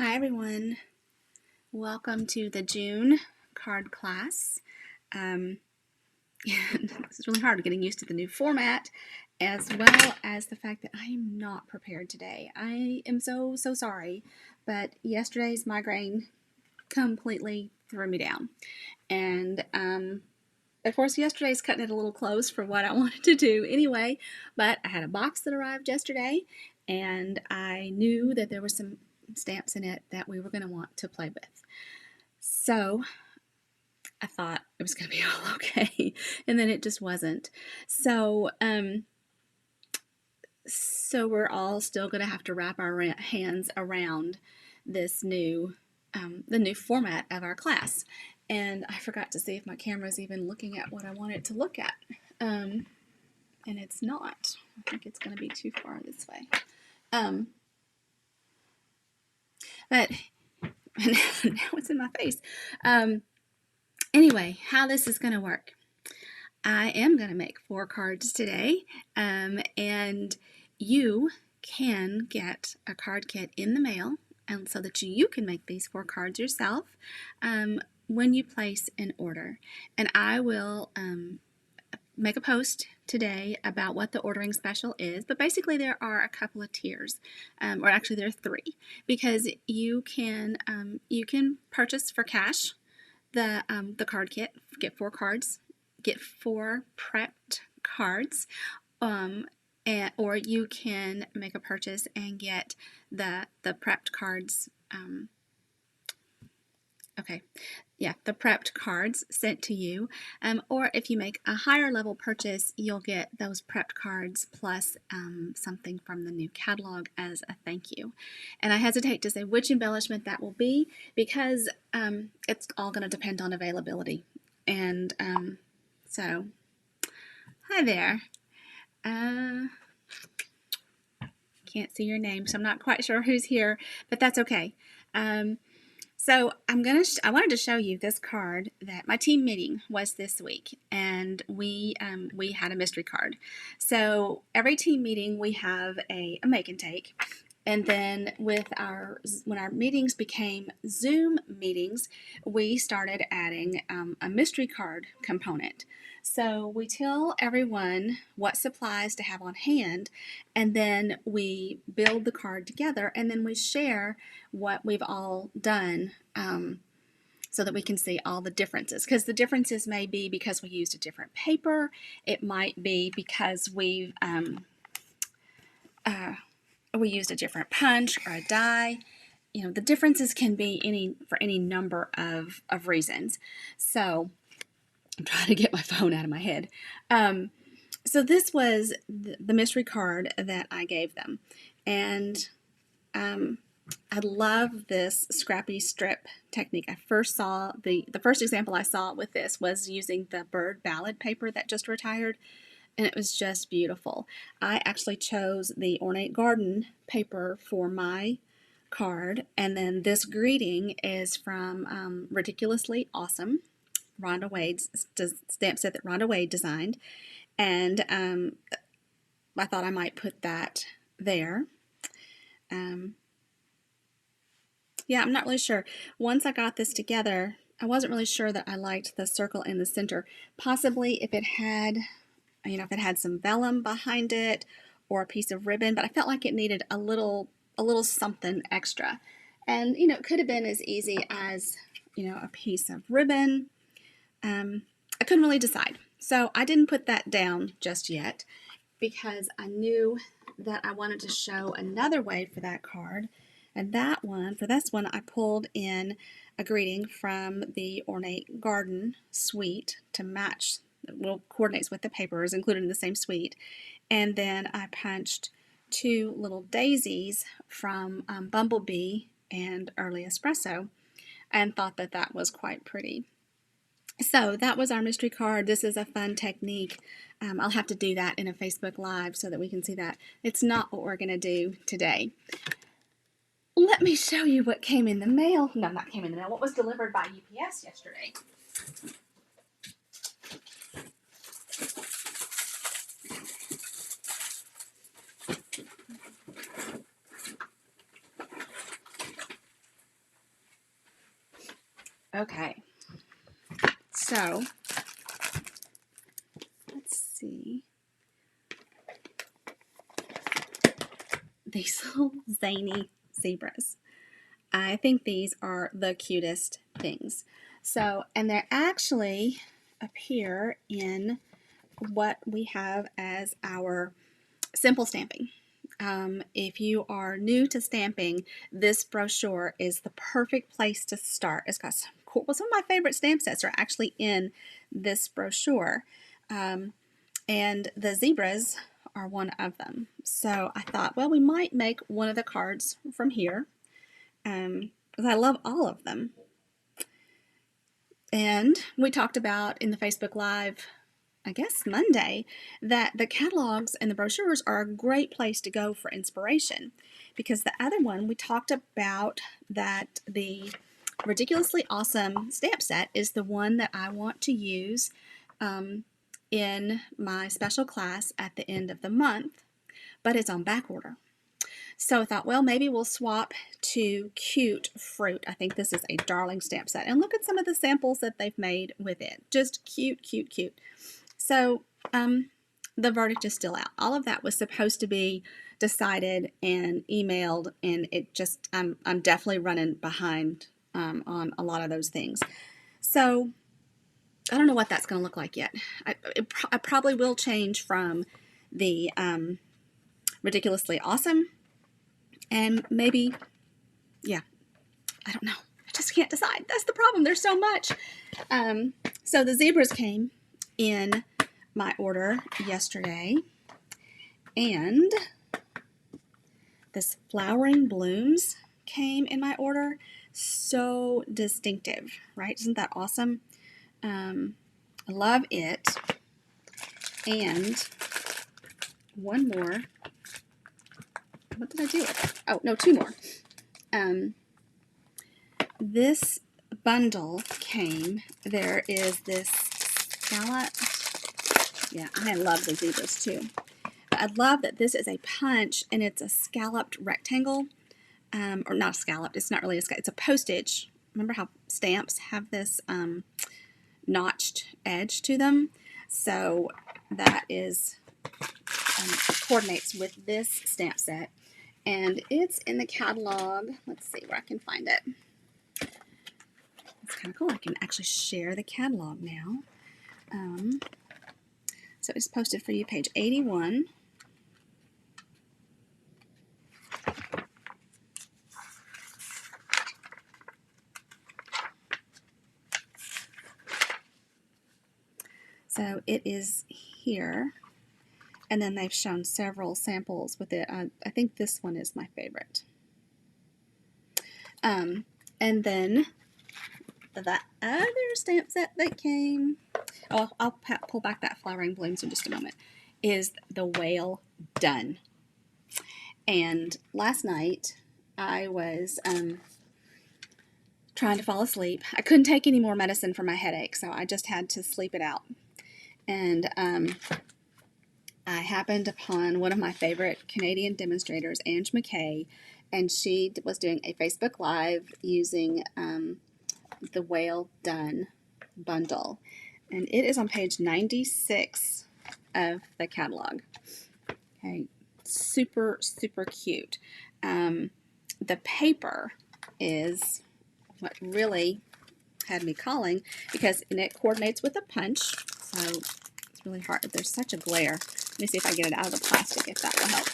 Hi everyone, welcome to the June card class. It's really hard getting used to the new format as well as the fact that I am not prepared today. I am so sorry, but yesterday's migraine completely threw me down. And of course yesterday's cutting it a little close for what I wanted to do anyway, but I had a box that arrived yesterday and I knew that there were some stamps in it that we were going to want to play with. So I thought it was going to be all okay, and then it just wasn't. So we're all still going to have to wrap our hands around this new, the new format of our class. And I forgot to see if my camera is even looking at what I want it to look at, and it's not. I think it's going to be too far this way. But now it's in my face. Anyway, how this is going to work. I am going to make 4 cards today, and you can get a card kit in the mail, and so that you can make these 4 cards yourself when you place an order. And I will make a post today about what the ordering special is, but basically there are a couple of tiers, or actually there are 3, because you can purchase for cash the card kit, get 4 cards, get 4 prepped cards, or you can make a purchase and get the prepped cards. The prepped cards sent to you, or if you make a higher level purchase, you'll get those prepped cards plus something from the new catalog as a thank you. And I hesitate to say which embellishment that will be because it's all going to depend on availability. And so, hi there. Can't see your name, so I'm not quite sure who's here, but that's okay. So I wanted to show you this card that my team meeting was this week, and we had a mystery card. So every team meeting we have a make and take, and then when our meetings became Zoom meetings, we started adding a mystery card component. So we tell everyone what supplies to have on hand, and then we build the card together, and then we share what we've all done so that we can see all the differences. Because the differences may be because we used a different paper. It might be because we used a different punch or a die. You know, the differences can be for any number of reasons. So I'm trying to get my phone out of my head. So this was the mystery card that I gave them. And I love this scrappy strip technique. I first saw the first example I saw with this was using the bird ballad paper that just retired, and it was just beautiful. I actually chose the Ornate Garden paper for my card, and then this greeting is from Ridiculously Awesome, Rhonda Wade's stamp set that Rhonda Wade designed, and I thought I might put that there. Yeah, I'm not really sure. Once I got this together, I wasn't really sure that I liked the circle in the center. Possibly if it had, if it had some vellum behind it or a piece of ribbon, but I felt like it needed a little something extra. And, it could have been as easy as, a piece of ribbon. I couldn't really decide. So I didn't put that down just yet because I knew that I wanted to show another way for that card. And for this one, I pulled in a greeting from the Ornate Garden suite to match, coordinates with the paper, is included in the same suite. And then I punched 2 little daisies from Bumblebee and Early Espresso and thought that that was quite pretty. So that was our mystery card. This is a fun technique. I'll have to do that in a Facebook Live so that we can see that. It's not what we're going to do today. Let me show you what came in the mail. No, not came in the mail. What was delivered by UPS yesterday. Okay, so let's see. These little zany zebras. I think these are the cutest things. So, and they're actually up here in what we have as our simple stamping. If you are new to stamping, this brochure is the perfect place to start. It's got some cool, well, some of my favorite stamp sets are actually in this brochure. And the zebras are one of them. So I thought, well, we might make one of the cards from here, because I love all of them. And we talked about in the Facebook Live, I guess Monday, that the catalogs and the brochures are a great place to go for inspiration, because the other one we talked about, that the Ridiculously Awesome stamp set is the one that I want to use in my special class at the end of the month, but it's on back order. So I thought, well, maybe we'll swap to Cute Fruit. I think this is a darling stamp set. And look at some of the samples that they've made with it. Just cute, cute, cute. So the verdict is still out. All of that was supposed to be decided and emailed, and it just, I'm definitely running behind on a lot of those things. So I don't know what that's going to look like yet. I probably will change from the Ridiculously Awesome, and maybe, yeah, I don't know. I just can't decide. That's the problem. There's so much. So the zebras came in my order yesterday, and this Flowering Blooms came in my order. So distinctive, right? Isn't that awesome? I love it. And one more. What did I do with it? Oh, no, two more. This bundle came. There is this scallop. Yeah, I love the zebras too. But I love that this is a punch, and it's a scalloped rectangle. Or not scalloped. It's not really a scallop. It's a postage. Remember how stamps have this notched edge to them? So that is coordinates with this stamp set, and it's in the catalog. Let's see where I can find it. It's kind of cool. I can actually share the catalog now. So it's posted for you, page 81. So it is here, and then they've shown several samples with it. I think this one is my favorite. And then the other stamp set that came, oh, I'll pull back that Flowering Blooms in just a moment, is the Whale Done. And last night I was trying to fall asleep. I couldn't take any more medicine for my headache, so I just had to sleep it out. And I happened upon one of my favorite Canadian demonstrators, Ange McKay, and she was doing a Facebook Live using the Whale Done bundle. And it is on page 96 of the catalog. Okay, super, super cute. The paper is what really had me calling, because it coordinates with a punch, so it's really hard. There's such a glare. Let me see if I get it out of the plastic, if that will help.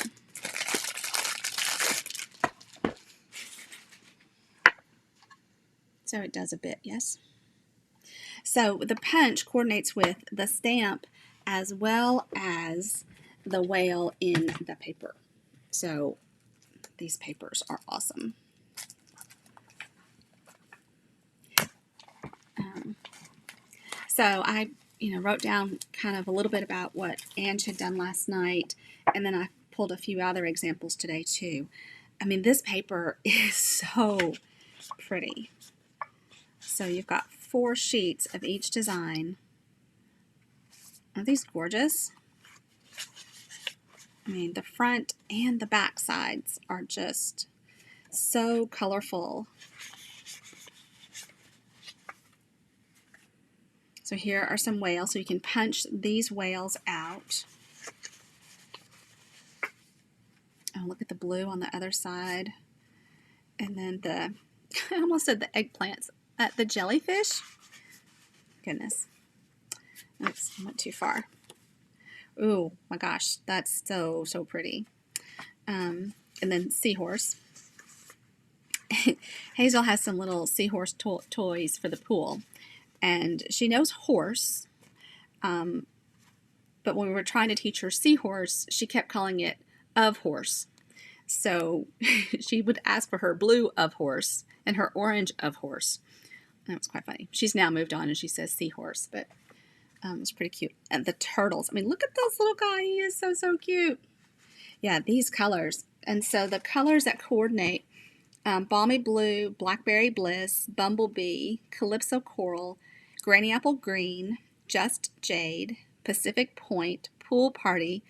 So it does a bit, yes. So the punch coordinates with the stamp as well as the whale in the paper. So these papers are awesome. So I wrote down kind of a little bit about what Ange had done last night, and then I pulled a few other examples today too. I mean, this paper is so pretty. So you've got 4 sheets of each design. Aren't these gorgeous? I mean, the front and the back sides are just so colorful. So here are some whales. So you can punch these whales out. Oh, look at the blue on the other side. And then the, I almost said the eggplants. The jellyfish. Goodness. Oops, I went too far. Ooh, my gosh, that's so, so pretty. And then seahorse. Hazel has some little seahorse toys for the pool. And she knows horse. But when we were trying to teach her seahorse, she kept calling it of horse. So she would ask for her blue of horse and her orange of horse. That was quite funny. She's now moved on and she says seahorse, but it was pretty cute. And the turtles. I mean, look at this little guy. He is so, so cute. Yeah, these colors. And so the colors that coordinate, Balmy Blue, Blackberry Bliss, Bumblebee, Calypso Coral, Granny Apple Green, Just Jade, Pacific Point, Pool Party,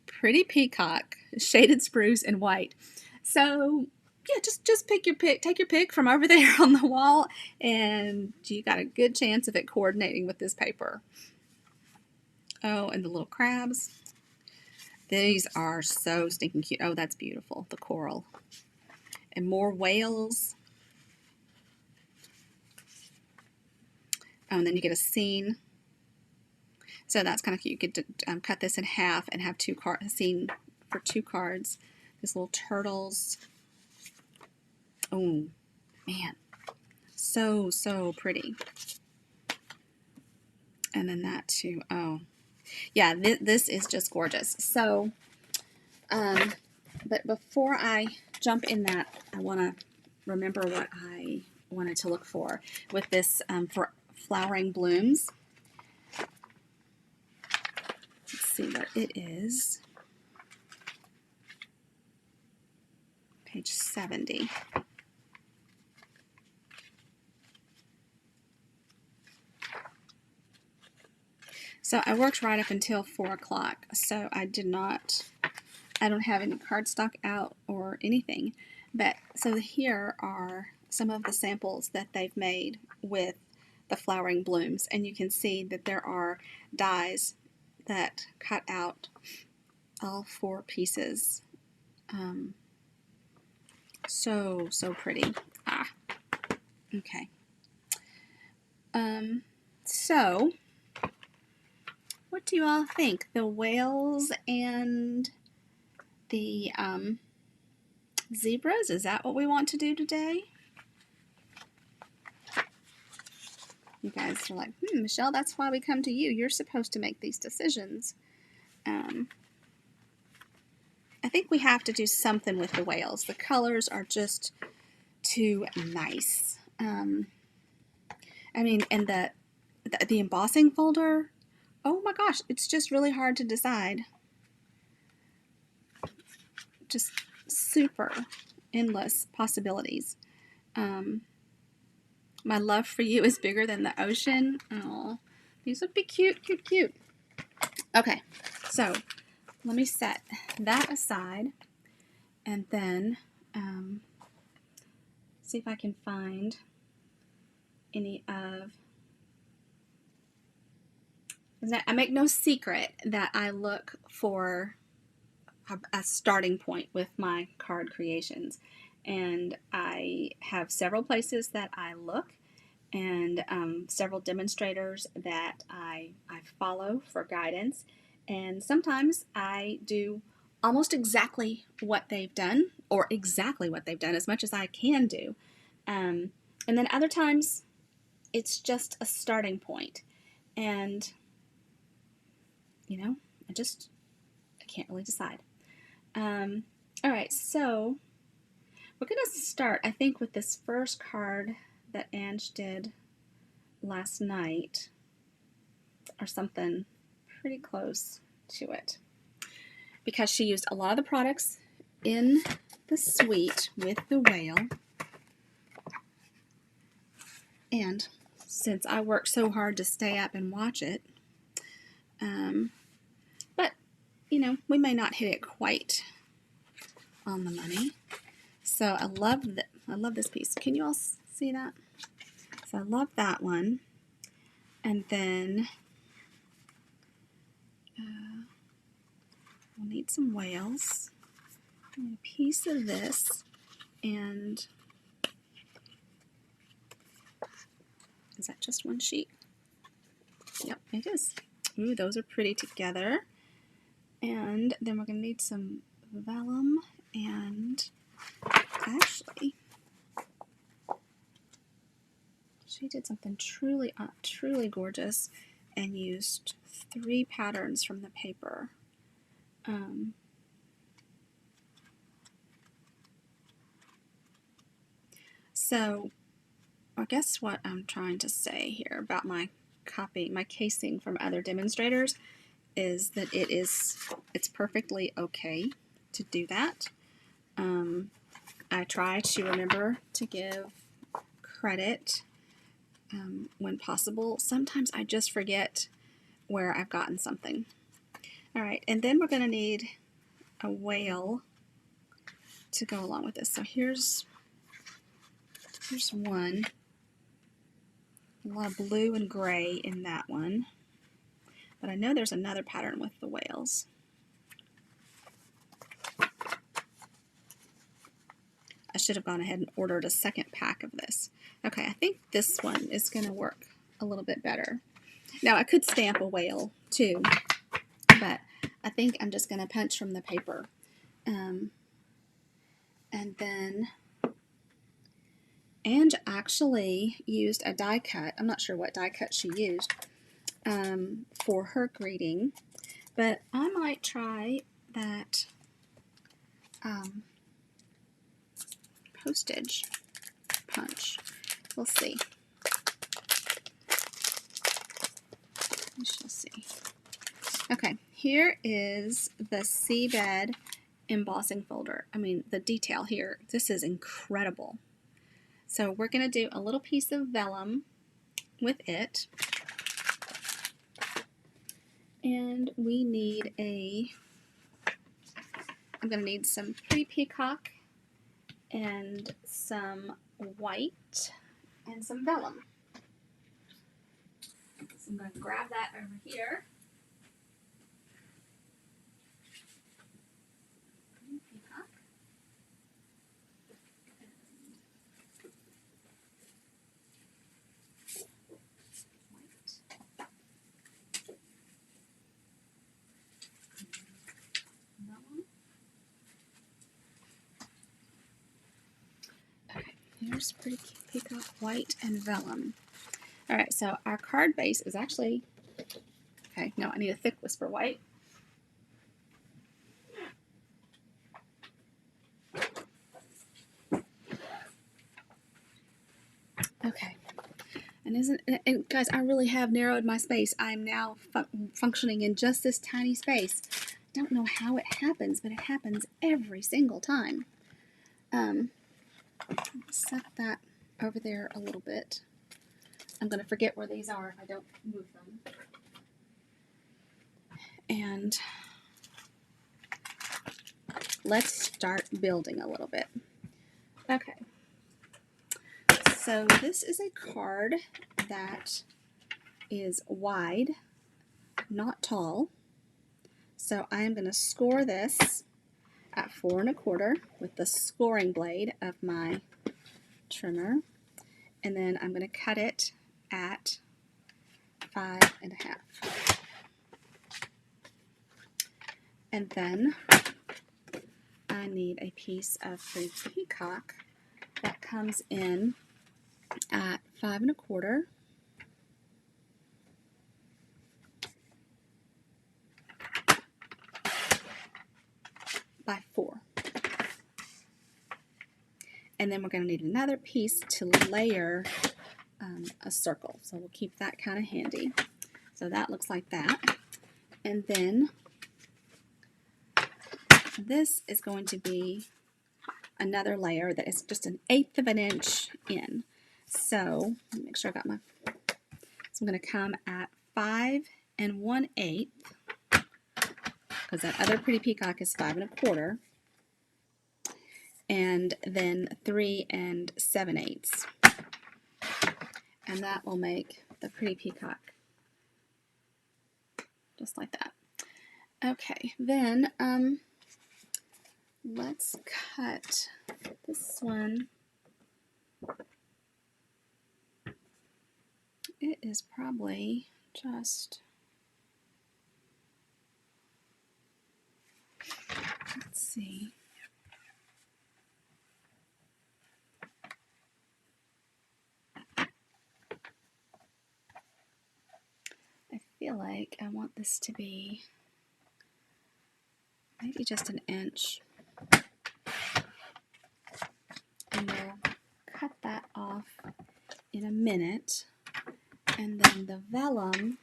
Pretty Peacock, Shaded Spruce, and White. So yeah, just pick your pick. Take your pick from over there on the wall, and you got a good chance of it coordinating with this paper. Oh, and the little crabs. These are so stinking cute. Oh, that's beautiful. The coral. And more whales. Oh, and then you get a scene. So that's kind of cute. You get to cut this in half and have a scene for 2 cards. These little turtles. Oh, man. So, so pretty. And then that too. Oh, yeah, this is just gorgeous. So, but before I jump in that, I want to remember what I wanted to look for with this for flowering blooms. Let's see what it is. Page 70. So I worked right up until 4 o'clock, so I don't have any cardstock out or anything. But so here are some of the samples that they've made with the flowering blooms, and you can see that there are dies that cut out all 4 pieces. So pretty. Okay. So what do you all think? The whales and the zebras, is that what we want to do today? You guys are like, Michelle, that's why we come to you. You're supposed to make these decisions. I think we have to do something with the whales. The colors are just too nice. I mean, and the embossing folder, oh my gosh, it's just really hard to decide. Just super endless possibilities. My love for you is bigger than the ocean. Oh, these would be cute, cute, cute. Okay, so let me set that aside and then see if I can find any of. I make no secret that I look for a starting point with my card creations, and I have several places that I look and several demonstrators that I follow for guidance, and sometimes I do almost exactly what they've done, or exactly what they've done as much as I can do, and then other times it's just a starting point, and I can't really decide. All right, so we're going to start, I think, with this first card that Ange did last night, or something pretty close to it, because she used a lot of the products in the suite with the whale. And since I worked so hard to stay up and watch it, but we may not hit it quite on the money. So I love this piece. Can you all see that? So I love that one. And then we'll need some whales, and a piece of this, and is that just one sheet? Yep, it is. Ooh, those are pretty together. And then we're going to need some vellum, and actually she did something truly gorgeous and used 3 patterns from the paper. So I guess what I'm trying to say here about my casing from other demonstrators is that it's perfectly okay to do that. I try to remember to give credit when possible. Sometimes I just forget where I've gotten something. All right, and then we're going to need a whale to go along with this. So here's one. A lot of blue and gray in that one. But I know there's another pattern with the whales. I should have gone ahead and ordered a second pack of this. Okay, I think this one is going to work a little bit better. Now, I could stamp a whale too, but I think I'm just going to punch from the paper. And then Ange actually used a die cut. I'm not sure what die cut she used for her greeting, but I might try that postage punch. We'll see. We shall see. Okay, here is the seabed embossing folder. I mean, the detail here, this is incredible. So we're going to do a little piece of vellum with it. And we need I'm going to need some pretty peacock and some white and some vellum. So I'm going to grab that over here. Peacock. Okay, here's pretty peacock, white, and vellum. All right, so our card base is actually, okay, no, I need a thick whisper white. Okay, and guys, I really have narrowed my space. I'm now functioning in just this tiny space. I don't know how it happens, but it happens every single time. Set that over there a little bit. I'm going to forget where these are if I don't move them. And let's start building a little bit. Okay. So this is a card that is wide, not tall. So I am going to score this at 4 1/4 with the scoring blade of my trimmer. And then I'm going to cut it at 5 1/2. And then I need a piece of pretty peacock that comes in at 5 1/4 by 4. And then we're going to need another piece to layer a circle. So we'll keep that kind of handy. So that looks like that. And then this is going to be another layer that is just 1/8 of an inch in. So let me make sure I got my, so I'm going to come at 5 1/8 because that other pretty peacock is 5 1/4. And then 3 7/8. And that will make the pretty peacock. Just like that. Okay, then let's cut this one. It is probably just, let's see. I feel like I want this to be maybe just an inch. And we'll cut that off in a minute. And then the vellum,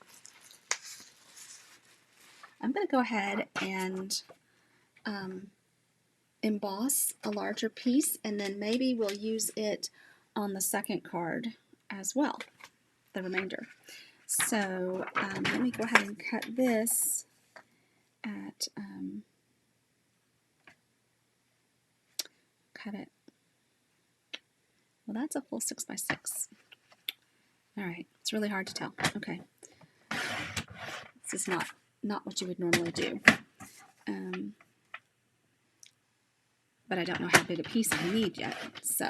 I'm going to go ahead and emboss a larger piece, and then maybe we'll use it on the second card as well, the remainder. So let me go ahead and cut this at, cut it, well, that's a full 6 by 6. All right, it's really hard to tell. Okay, this is not what you would normally do. But I don't know how big a piece I need yet. So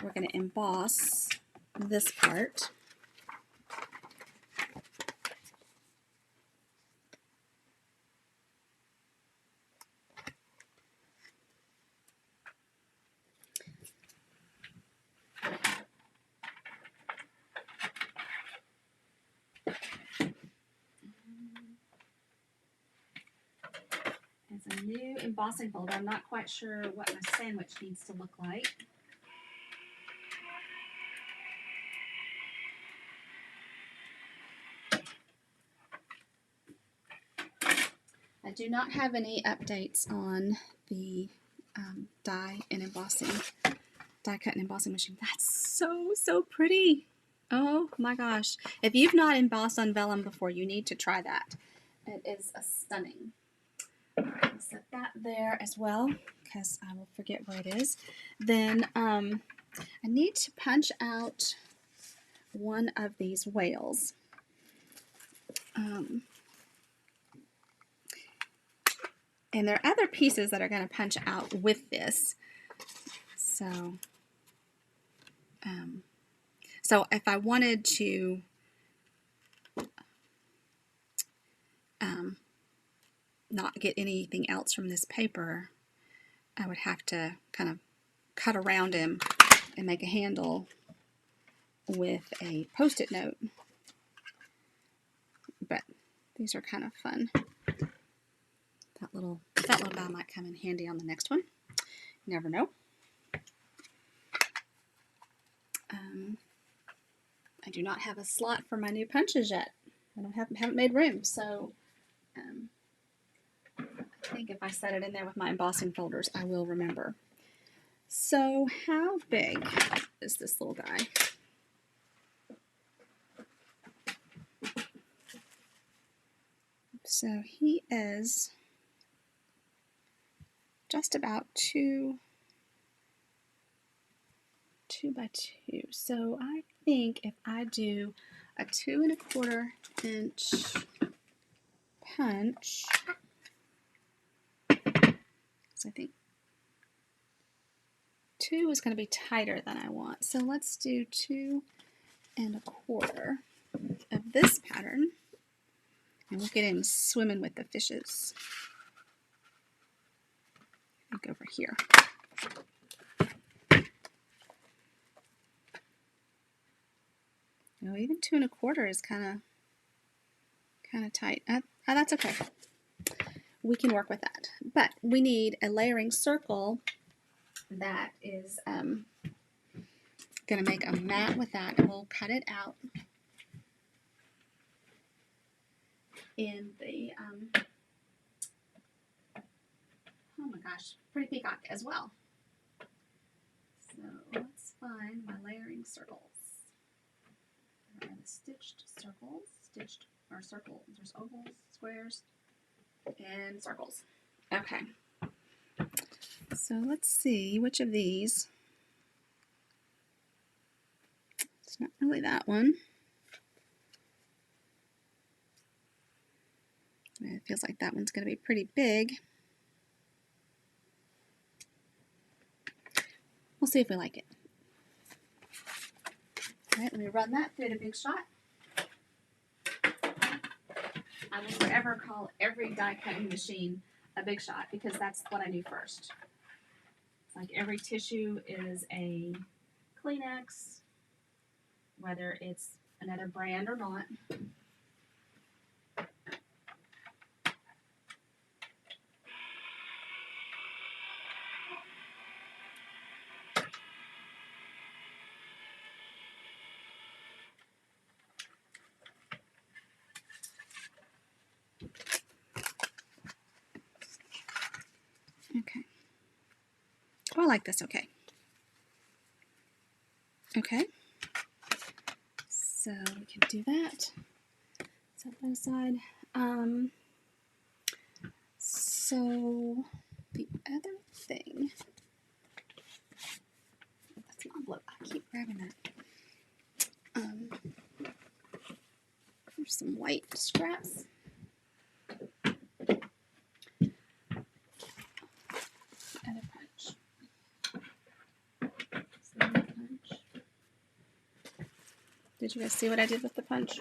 we're going to emboss this part. It's a new embossing folder. I'm not quite sure what my sandwich needs to look like. I do not have any updates on the die cut and embossing machine. That's so pretty. Oh my gosh. If you've not embossed on vellum before, you need to try that. It is stunning. All right, I'll set that there as well because I will forget where it is. Then I need to punch out one of these whales. And there are other pieces that are going to punch out with this. So, so if I wanted to not get anything else from this paper, I would have to kind of cut around him and make a handle with a Post-it note. But these are kind of fun. That little guy might come in handy on the next one. You never know. I do not have a slot for my new punches yet. I haven't made room, so I think if I set it in there with my embossing folders, I will remember. So how big is this little guy? So he is just about 2 by 2. So I think if I do a 2 1/4 inch punch, so I think 2 is going to be tighter than I want. So let's do 2 1/4 of this pattern, and we'll get in swimming with the fishes. Look over here. No, even 2 1/4 is kind of tight. That's okay. We can work with that. But we need a layering circle that is going to make a mat with that, and we'll cut it out in the oh my gosh, pretty peacock as well. So let's find my layering circles. There are the stitched circles, circles. There's ovals, squares, and circles. Okay. So let's see which of these. Let's It's not really that one. It feels like that one's going to be pretty big. We'll see if we like it. All right, let me run that through the Big Shot. I will forever call every die cutting machine a Big Shot because that's what I do first. It's like every tissue is a Kleenex, whether it's another brand or not. Okay. Oh, I like this. Okay. Okay. So we can do that. Set that aside. So the other thing, that's not blue. I keep grabbing that. There's some white scraps. Other punch. Punch. Did you guys see what I did with the punch?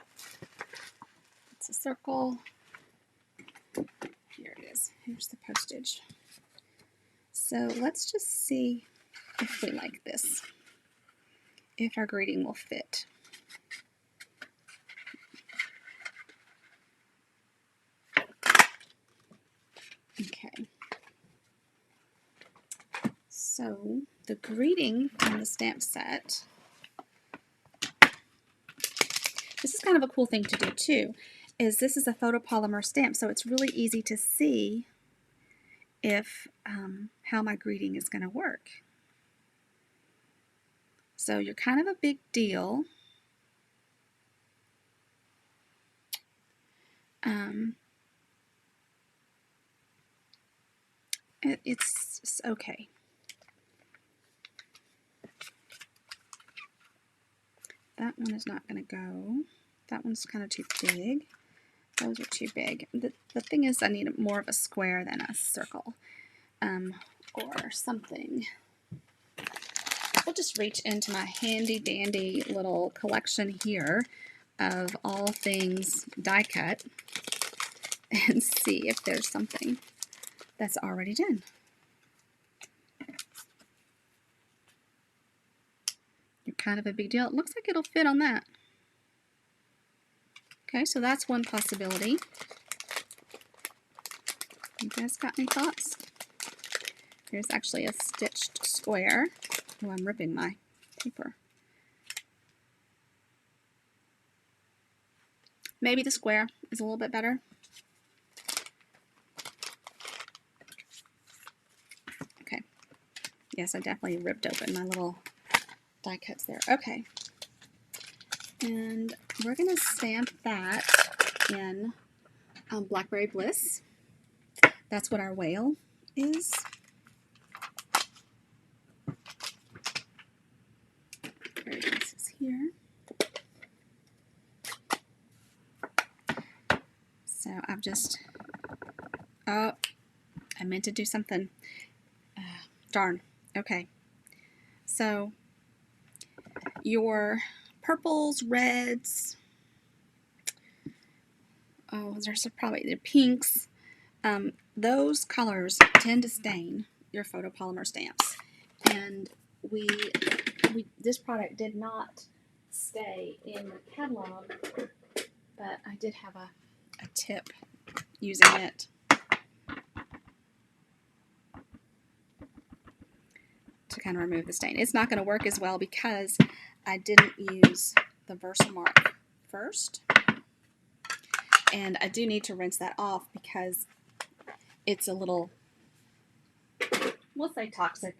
It's a circle. Here it is. Here's the postage. So let's just see if we like this. If our greeting will fit. Okay. So the greeting on the stamp set, this is kind of a cool thing to do too, is this is a photopolymer stamp, so it's really easy to see if how my greeting is going to work. So you're kind of a big deal. It's okay. That one is not going to go. That one's kind of too big. Those are too big. The thing is, I need more of a square than a circle, or something. We'll just reach into my handy dandy little collection here of all things die cut and see if there's something that's already done. You're kind of a big deal. It looks like it'll fit on that. Okay, so that's one possibility. You guys got any thoughts? Here's actually a stitched square. Oh, I'm ripping my paper. Maybe the square is a little bit better. Okay. Yes, I definitely ripped open my little die cuts there. Okay. And we're going to stamp that in Blackberry Bliss. That's what our whale is. Blackberry Bliss is here. So I've just, oh, I meant to do something. Darn. Okay. So your purples, reds, oh, there's probably the pinks. Those colors tend to stain your photopolymer stamps, and this product did not stay in the catalog, but I did have a tip using it to kind of remove the stain. It's not going to work as well because I didn't use the Versamark first, and I do need to rinse that off because it's a little, we'll say, toxic.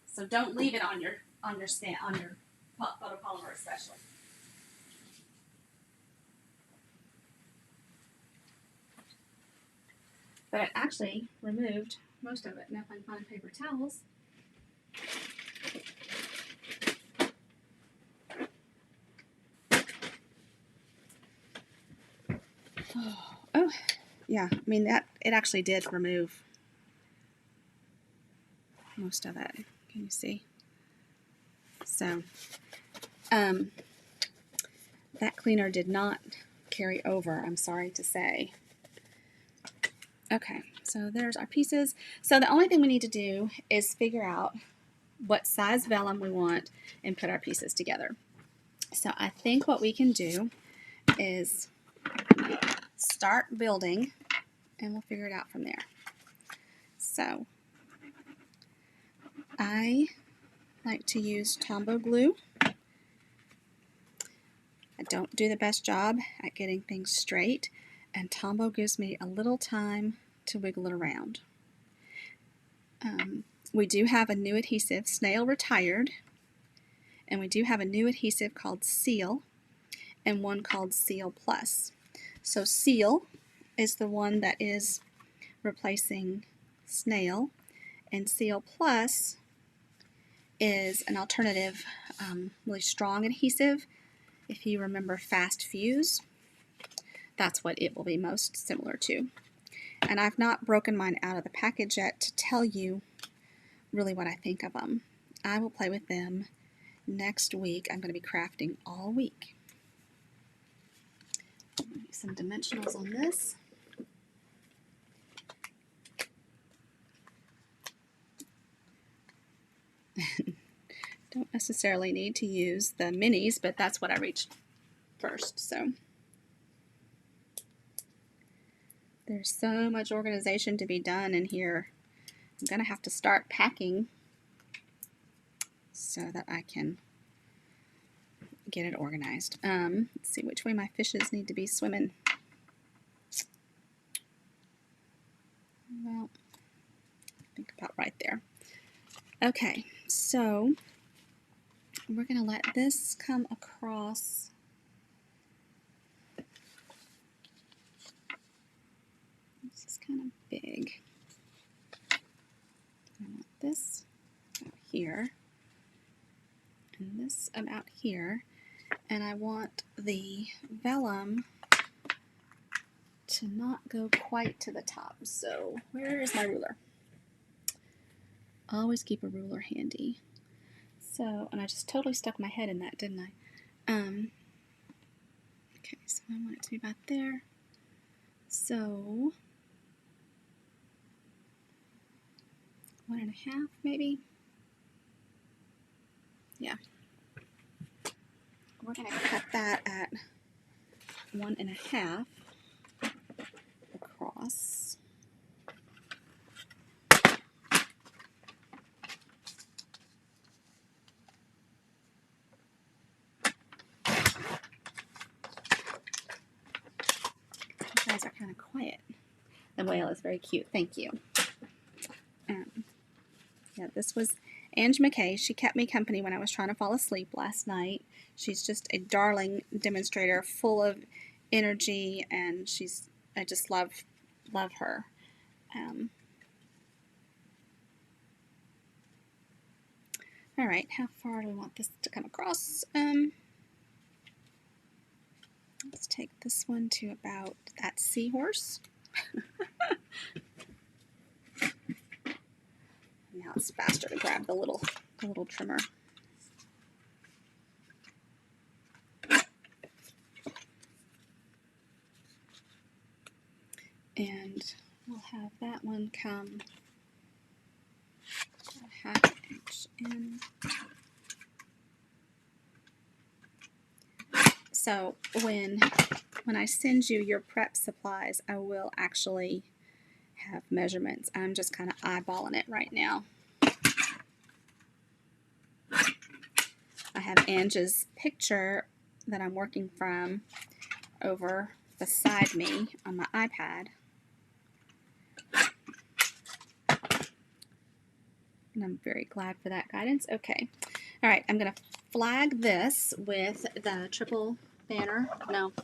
So don't leave it on your photopolymer especially. But I actually removed most of it. Now if I can find paper towels. yeah, I mean, that it actually did remove most of it. Can you see? So, that cleaner did not carry over, I'm sorry to say. Okay, so there's our pieces. So the only thing we need to do is figure out what size vellum we want and put our pieces together. So I think what we can do is start building and we'll figure it out from there. So I like to use Tombow glue. I don't do the best job at getting things straight, and Tombow gives me a little time to wiggle it around. We do have a new adhesive, Snail retired, and we do have a new adhesive called Seal and one called Seal Plus. So Seal is the one that is replacing Snail, and Seal Plus is an alternative, really strong adhesive. If you remember Fast Fuse, that's what it will be most similar to. And I've not broken mine out of the package yet to tell you really what I think of them. I will play with them next week. I'm going to be crafting all week. Make some dimensionals on this. Don't necessarily need to use the minis, but that's what I reached first. So there's so much organization to be done in here. I'm going to have to start packing so that I can get it organized. Let's see which way my fishes need to be swimming. Well, I think about right there. Okay, so we're going to let this come across. This is kind of big. I want this out here and this about here, and I want the vellum to not go quite to the top. So where is my ruler? Always keep a ruler handy. So, and I just totally stuck my head in that, didn't I? Okay, so I want it to be about there. So 1.5 maybe? Yeah. We're going to cut that at 1.5 across. You guys are kind of quiet. The whale is very cute. Thank you. Yeah, this was Ange McKay. She kept me company when I was trying to fall asleep last night. She's just a darling demonstrator, full of energy, and I just love her. All right, how far do we want this to come across? Let's take this one to about that seahorse. Now it's faster to grab the little trimmer. And we'll have that one come a 1/2 inch in. So when I send you your prep supplies, I will actually have measurements. I'm just kind of eyeballing it right now. I have Ange's picture that I'm working from over beside me on my iPad. And I'm very glad for that guidance. Okay. All right, I'm going to flag this with the triple banner. No,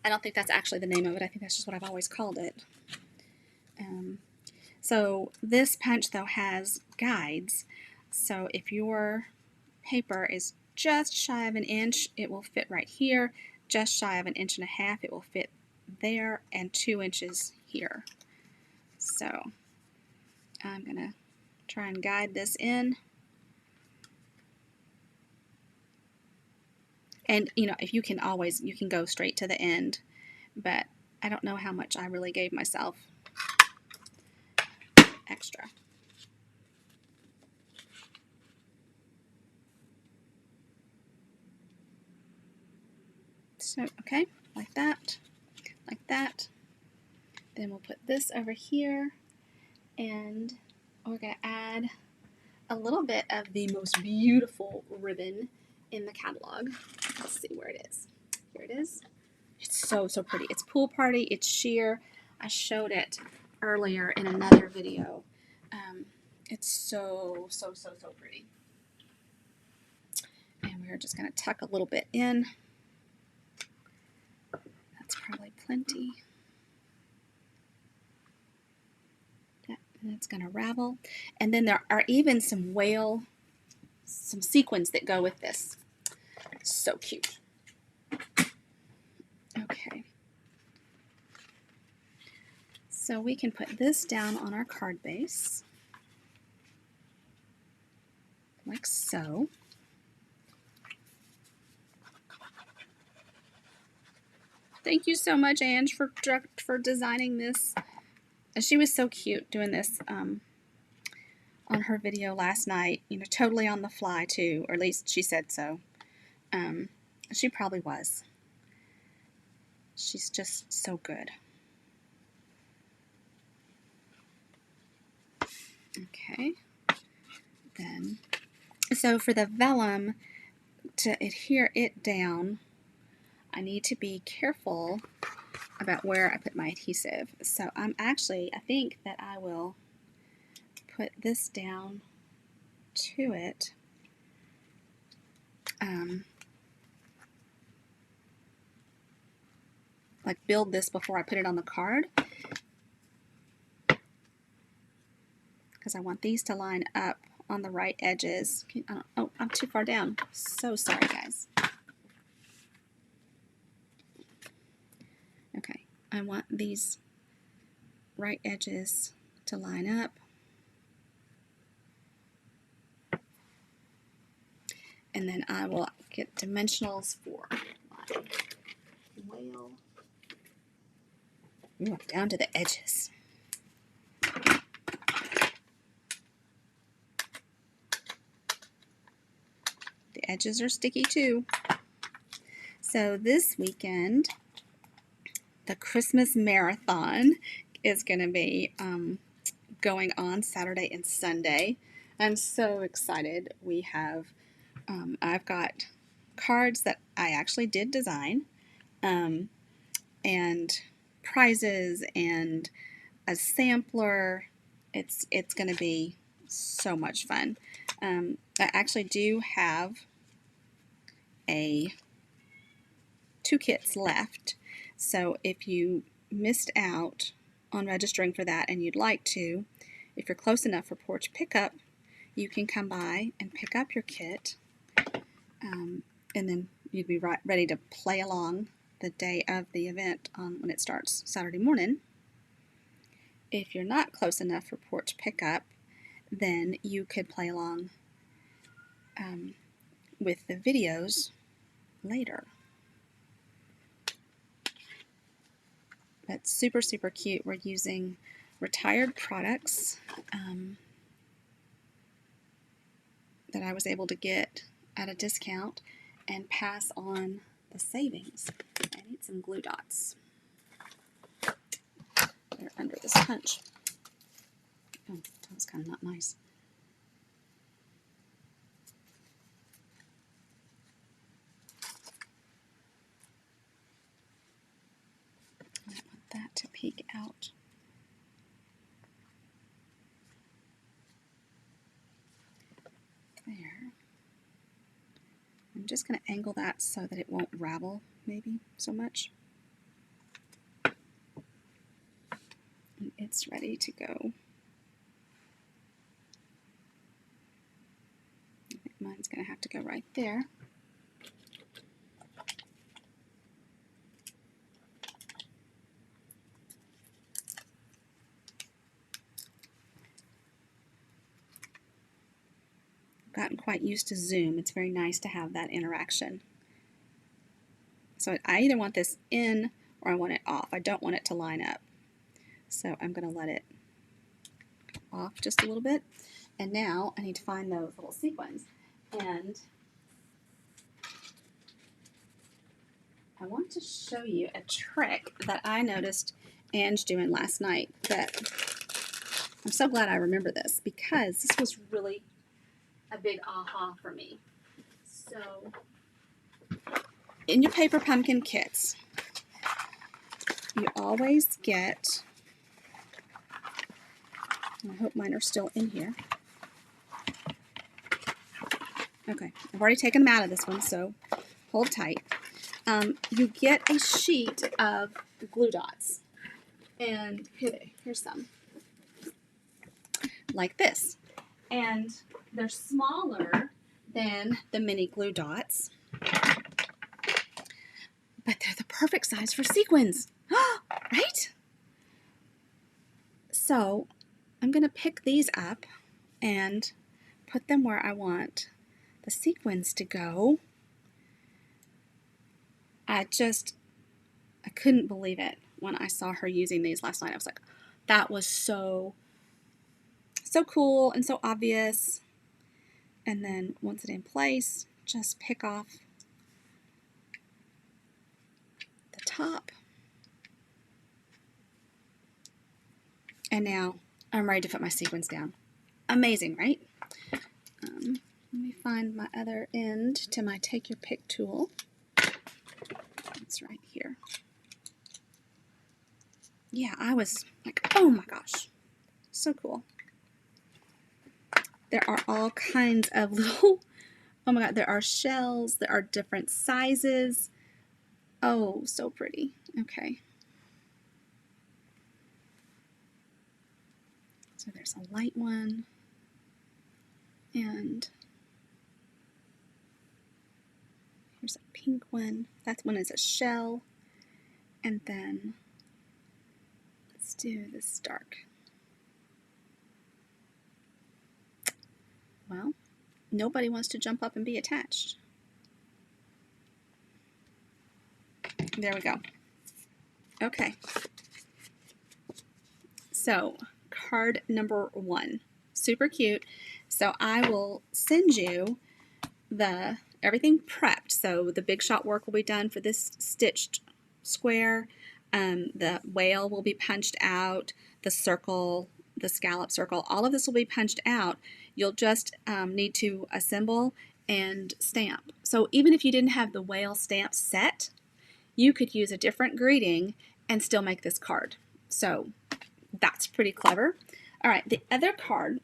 I don't think that's actually the name of it. I think that's just what I've always called it. So this punch, though, has guides. So if your paper is just shy of 1 inch, it will fit right here. Just shy of 1.5 inches, it will fit there, and 2 inches here. So I'm going to try and guide this in. And, you know, if you can always, you can go straight to the end, but I don't know how much I really gave myself extra. So, okay, like that, like that. Then we'll put this over here, and we're going to add a little bit of the most beautiful ribbon in the catalog. Let's see where it is. Here it is. It's so, so pretty. It's Pool Party. It's sheer. I showed it earlier in another video. It's so, so, so, so pretty. And we're just going to tuck a little bit in. That's probably plenty. And it's going to ravel. And then there are even some sequins that go with this. So cute. Okay. So we can put this down on our card base. Like so. Thank you so much, Ange, for designing this. She was so cute doing this on her video last night. You know, totally on the fly too, or at least she said so. She probably was. She's just so good. Okay. Then, so for the vellum, to adhere it down, I need to be careful about where I put my adhesive. So I think that I will put this down to it. Like build this before I put it on the card. Because I want these to line up on the right edges. Oh, I'm too far down. So sorry, guys. Okay, I want these right edges to line up. And then I will get dimensionals for my whale. Ooh, down to the edges. The edges are sticky too. So this weekend, the Christmas marathon is going to be going on Saturday and Sunday. I'm so excited. We have, I've got cards that I actually did design, and prizes and a sampler. It's going to be so much fun. I actually do have two kits left. So if you missed out on registering for that and you'd like to, if you're close enough for porch pickup, you can come by and pick up your kit, and then you'd be ready to play along the day of the event when it starts Saturday morning. If you're not close enough for porch pickup, then you could play along with the videos later. But super, super cute. We're using retired products that I was able to get at a discount and pass on the savings. I need some glue dots. They're under this punch. Oh, that was kind of not nice. I want that to peek out. There. I'm just going to angle that so that it won't ravel maybe so much. And it's ready to go. I think mine's going to have to go right there. gotten quite used to Zoom. It's very nice to have that interaction. So I either want this in or I want it off. I don't want it to line up. So I'm going to let it off just a little bit. And now I need to find those little sequins. And I want to show you a trick that I noticed Ange doing last night that I'm so glad I remember this because this was really a big aha for me. So in your paper pumpkin kits, you always get, I hope mine are still in here. Okay, I've already taken them out of this one, so hold tight. You get a sheet of glue dots, and here's some, like this. And they're smaller than the mini glue dots, but they're the perfect size for sequins, right? So I'm going to pick these up and put them where I want the sequins to go. I couldn't believe it when I saw her using these last night. I was like, that was so cool and so obvious. And then once it's in place, just pick off the top. And now I'm ready to put my sequins down. Amazing, right? Let me find my other end to my Take Your Pick tool. It's right here. Yeah, I was like, oh my gosh, so cool. There are all kinds of little, oh my god, there are shells, there are different sizes. Oh, so pretty. Okay. So there's a light one, and here's a pink one. That one is a shell. And then let's do this dark. Well, nobody wants to jump up and be attached. There we go. Okay. So, card number 1. Super cute. So I will send you everything prepped. So the big shot work will be done for this stitched square. The whale will be punched out. The circle, the scallop circle, all of this will be punched out. You'll just need to assemble and stamp. So even if you didn't have the whale stamp set, you could use a different greeting and still make this card. So that's pretty clever. All right, the other card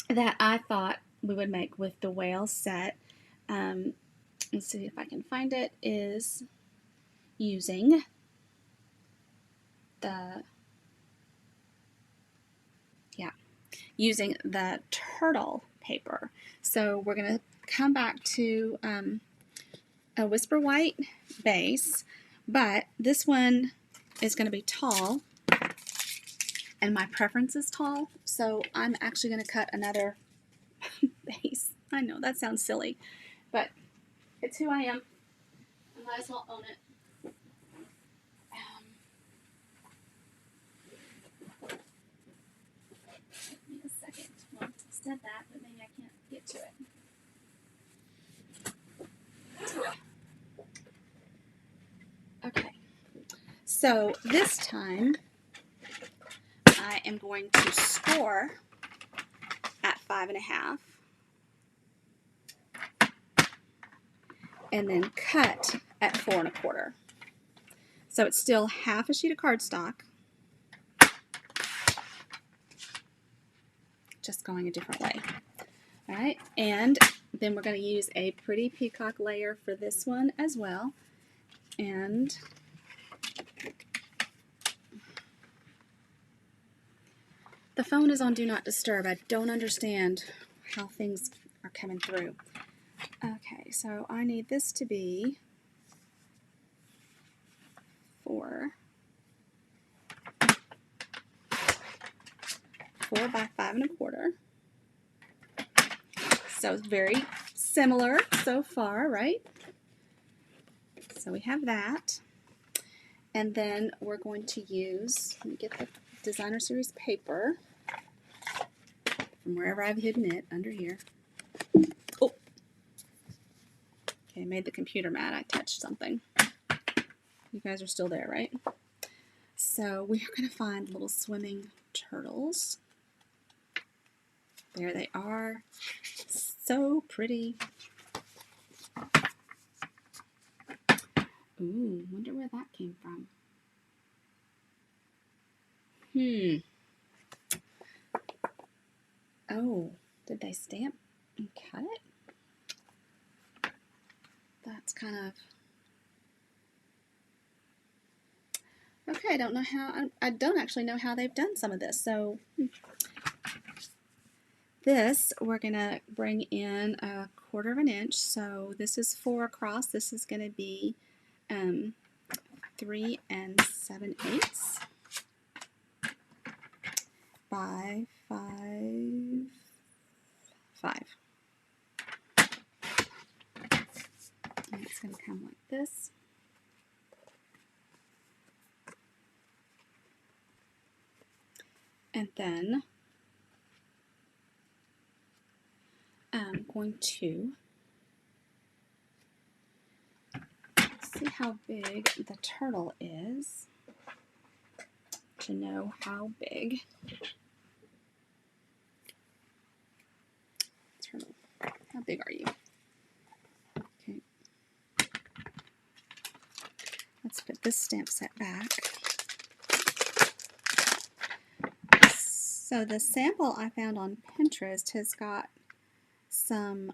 that I thought we would make with the whale set, let's see if I can find it, is using the turtle paper. So we're going to come back to a Whisper White base, but this one is going to be tall, and my preference is tall, so I'm actually going to cut another base. I know, that sounds silly, but it's who I am. I might as well own it. Give me a second. Well, I said that, but maybe I can't get to it. Okay, so this time I am going to score at 5.5 and then cut at 4.25. So it's still half a sheet of cardstock, just going a different way. All right, and then we're going to use a pretty peacock layer for this one as well. And the phone is on Do Not Disturb. I don't understand how things are coming through. Okay, so I need this to be 4 by 5.25. So it's very similar so far, right? So we have that. And then we're going to use, let me get the Designer Series paper from wherever I've hidden it, under here. Oh, okay, made the computer mad. I touched something. You guys are still there, right? So we are going to find little swimming turtles. There they are. So pretty. Ooh, wonder where that came from. Oh, did they stamp and cut it? That's kind of... Okay, I don't know how... I don't actually know how they've done some of this. So this, we're going to bring in 1/4 of an inch. So this is 4 across. This is going to be 3 7/8 by 5, 5. And it's going to come like this. And then I'm going to see how big the turtle is to know how big. Turtle, how big are you? Okay. Let's put this stamp set back. So the sample I found on Pinterest has got some,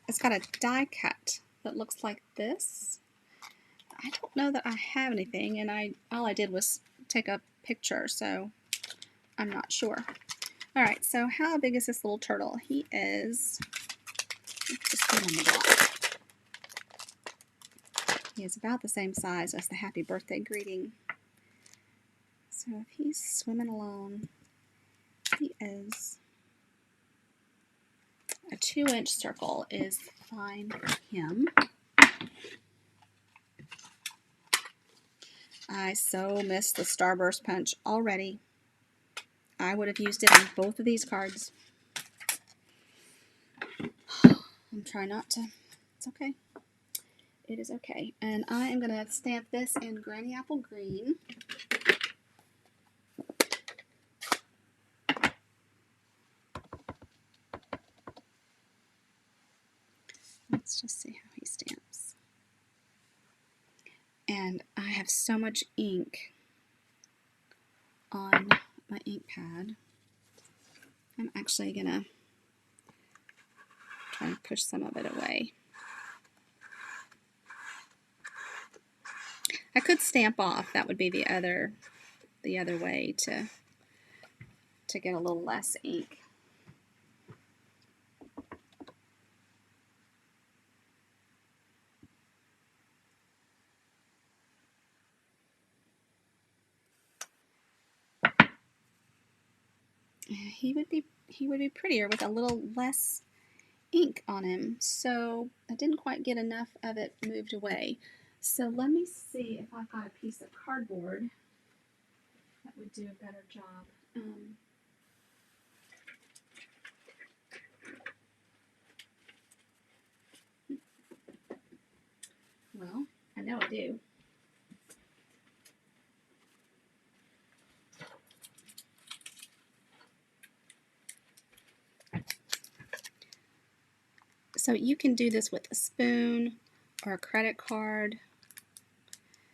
it's got a die cut that looks like this. I don't know that I have anything, and all I did was take a picture, so I'm not sure. All right, so how big is this little turtle? He is, let's just put him on the block. He is about the same size as the happy birthday greeting. So if he's swimming along, he is, a 2-inch circle is fine for him. I so miss the Starburst punch already. I would have used it on both of these cards. I'm trying not to. It's okay. It is okay. And I am going to stamp this in Granny Apple Green. Let's just see how he stamps. And I have so much ink on my ink pad. I'm actually going to try and push some of it away. I could stamp off. That would be the other way to get a little less ink. He would be prettier with a little less ink on him. So I didn't quite get enough of it moved away. So let me see if I've got a piece of cardboard that would do a better job. Well, I know I do. So you can do this with a spoon or a credit card.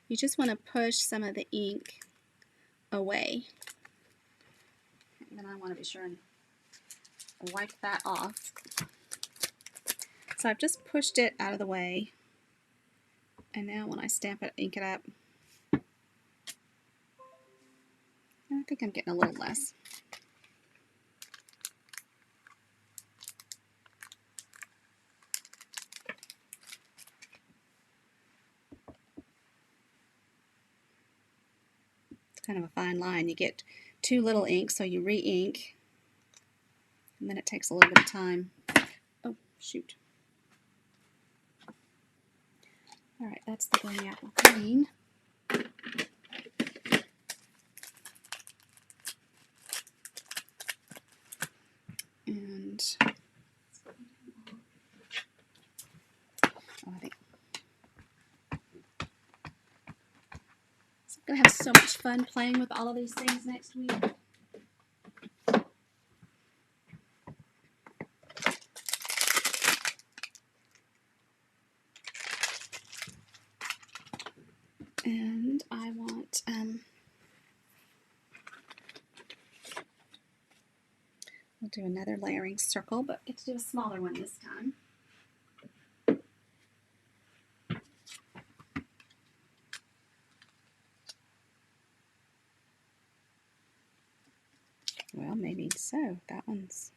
You just want to push some of the ink away. And then I want to be sure and wipe that off. So I've just pushed it out of the way. And now when I stamp it, ink it up, I think I'm getting a little less. It's kind of a fine line. You get too little ink, so you re-ink. and then it takes a little bit of time. Oh, shoot. All right, that's the green apple green. And I think I'm going to have so much fun playing with all of these things next week. And I want, we'll do another layering circle, but get to do a smaller one this time. Well, maybe so. That one's,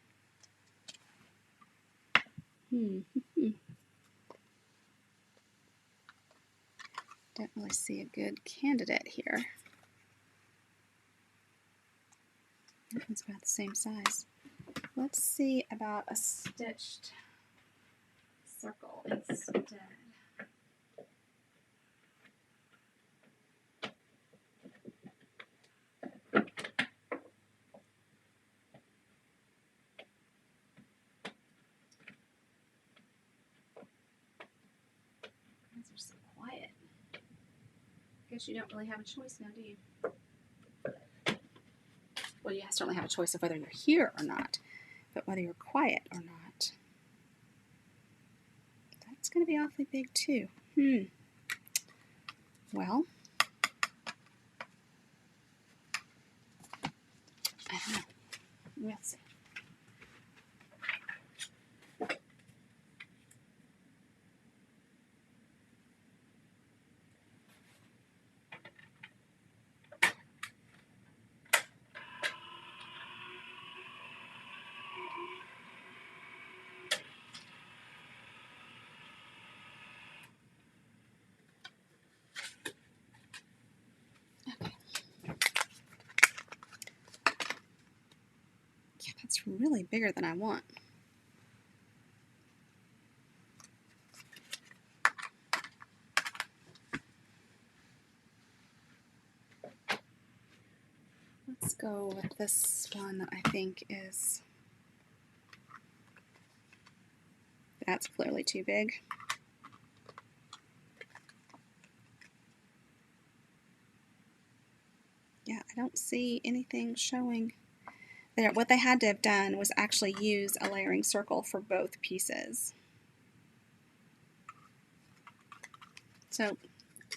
Don't really see a good candidate here. That one's about the same size. Let's see about a stitched circle instead. These are so quiet. Guess you don't really have a choice now, do you? Well, you certainly have a choice of whether you're here or not, but whether you're quiet or not. That's going to be awfully big too. Well, I don't know. We'll see. Yeah, that's really bigger than I want. Let's go with this one that I think is, that's clearly too big. Yeah, I don't see anything showing there. What they had to have done was actually use a layering circle for both pieces. So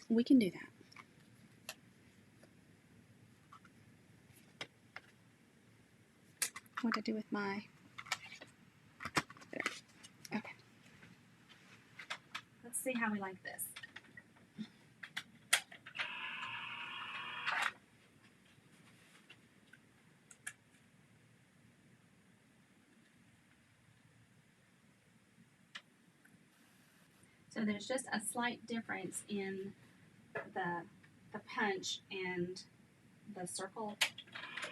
we can do that. What did I do with my, there. Okay. Let's see how we like this. So there's just a slight difference in the punch and the circle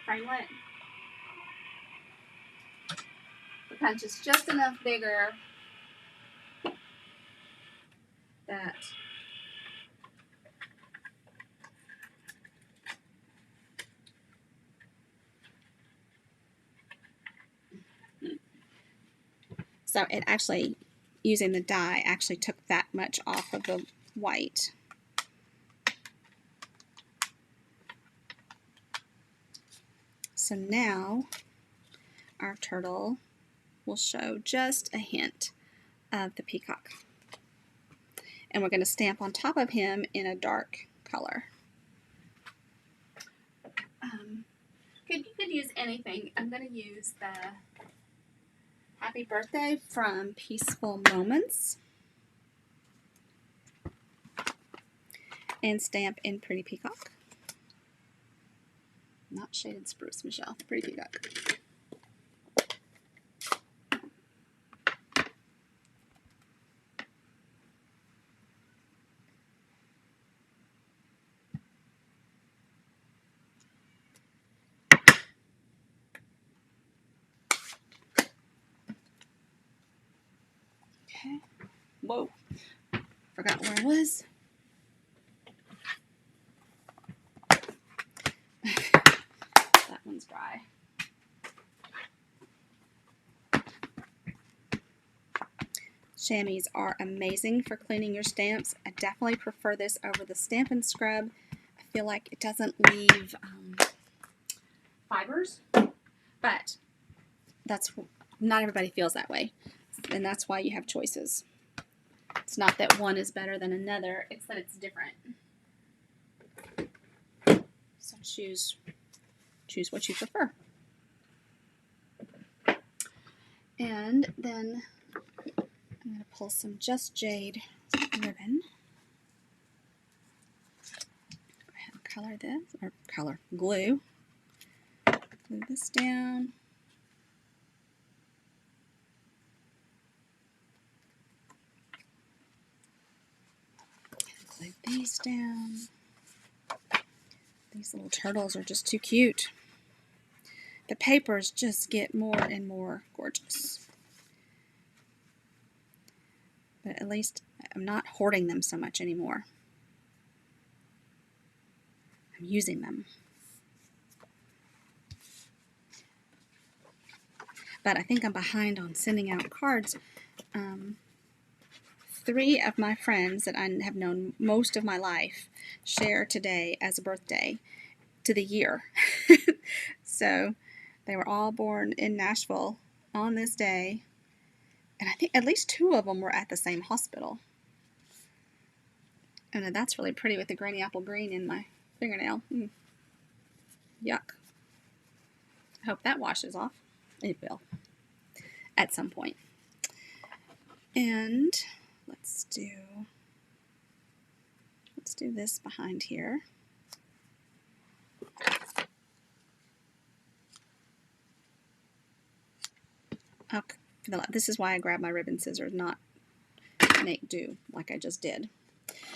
framelit. The punch is just enough bigger that so it actually, using the die, actually took that much off of the white. So now our turtle will show just a hint of the peacock. And we're going to stamp on top of him in a dark color. You could use anything. I'm going to use the Happy Birthday from Peaceful Moments and stamp in Pretty Peacock. Not Shaded Spruce, Michelle. Pretty Peacock. Okay. Whoa. Forgot where I was. That one's dry. Chamois are amazing for cleaning your stamps. I definitely prefer this over the Stampin' Scrub. I feel like it doesn't leave fibers, but that's not everybody feels that way, and that's why you have choices. It's not that one is better than another, it's that it's different. So choose what you prefer. And then I'm going to pull some Just Jade ribbon. Go ahead and color this, or glue this down. Glue these down. These little turtles are just too cute. The papers just get more and more gorgeous. But at least I'm not hoarding them so much anymore. I'm using them. But I think I'm behind on sending out cards. 3 of my friends that I have known most of my life share today as a birthday to the year. So they were all born in Nashville on this day. And I think at least 2 of them were at the same hospital. And that's really pretty with the granny apple green in my fingernail. Yuck. I hope that washes off. It will. At some point. And let's do this behind here. Okay. This is why I grab my ribbon scissors, not make do like I just did.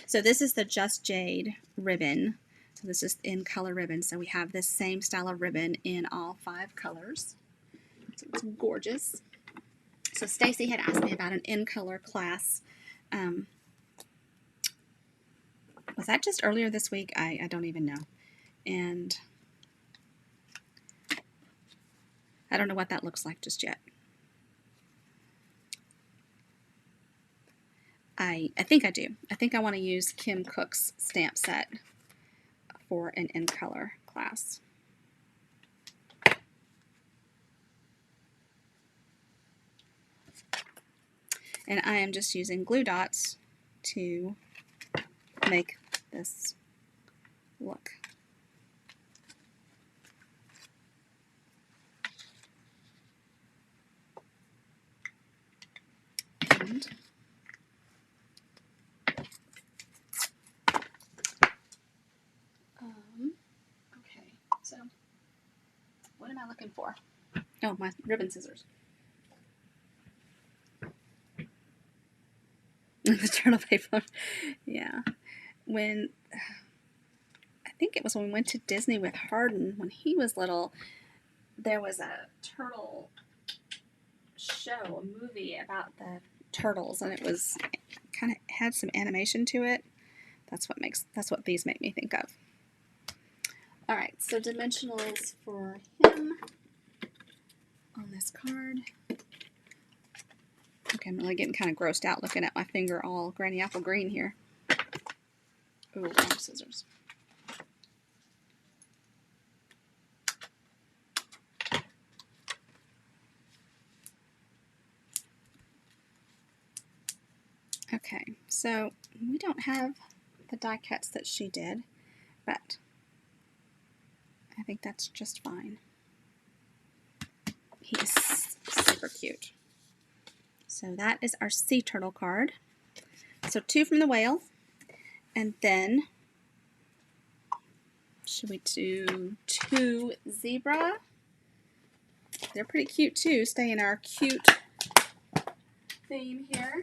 So this is the Just Jade ribbon. So this is in color ribbon. So we have this same style of ribbon in all 5 colors. So it's gorgeous. So Stacy had asked me about an in color class. Was that just earlier this week? I don't even know. And I don't know what that looks like just yet. I think I do. I think I want to use Kim Cook's stamp set for an in color class. And I am just using glue dots to make this look. And okay, so what am I looking for? Oh, my ribbon scissors. The turtle paper. Yeah. I think it was when we went to Disney with Hardin when he was little, there was a turtle show, a movie about the turtles, and it was kind of had some animation to it. That's what these make me think of. All right, so dimensionals for him on this card. Okay, I'm really getting kind of grossed out looking at my finger all granny apple green here. Ooh, wrong scissors. Okay, so we don't have the die cuts that she did, but I think that's just fine. He is super cute. So that is our sea turtle card. So 2 from the whale, and then should we do 2 zebra? They're pretty cute too. Stay in our cute theme here.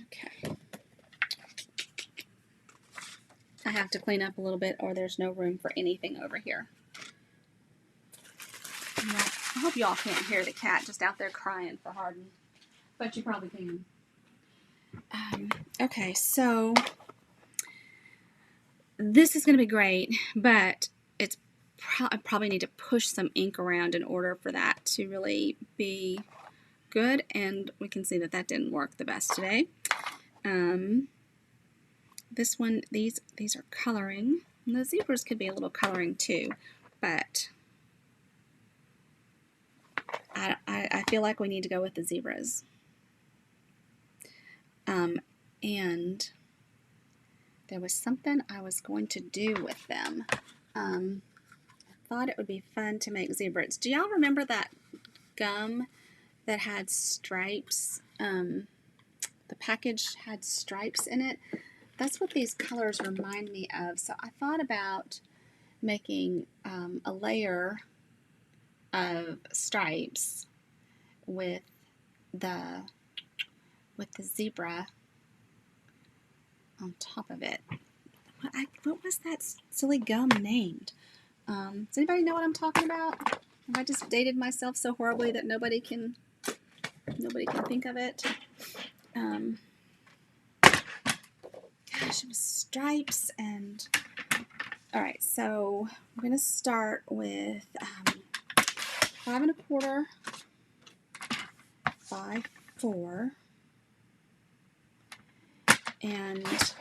Okay. I have to clean up a little bit or there's no room for anything over here. Yeah, I hope y'all can't hear the cat just out there crying for Hardin, but you probably can. Okay, so this is going to be great, but it's I probably need to push some ink around in order for that to really be good, and we can see that that didn't work the best today. This one, these are coloring. And the zebras could be a little coloring too, but I feel like we need to go with the zebras. And there was something I was going to do with them. I thought it would be fun to make zebras. Do y'all remember that gum that had stripes? The package had stripes in it. That's what these colors remind me of. So I thought about making a layer of stripes with the zebra on top of it. What was that silly gum named? Does anybody know what I'm talking about? Have I just dated myself so horribly that nobody can think of it? Gosh, it was stripes and... Alright, so I'm going to start with 5 1/4 by 4, and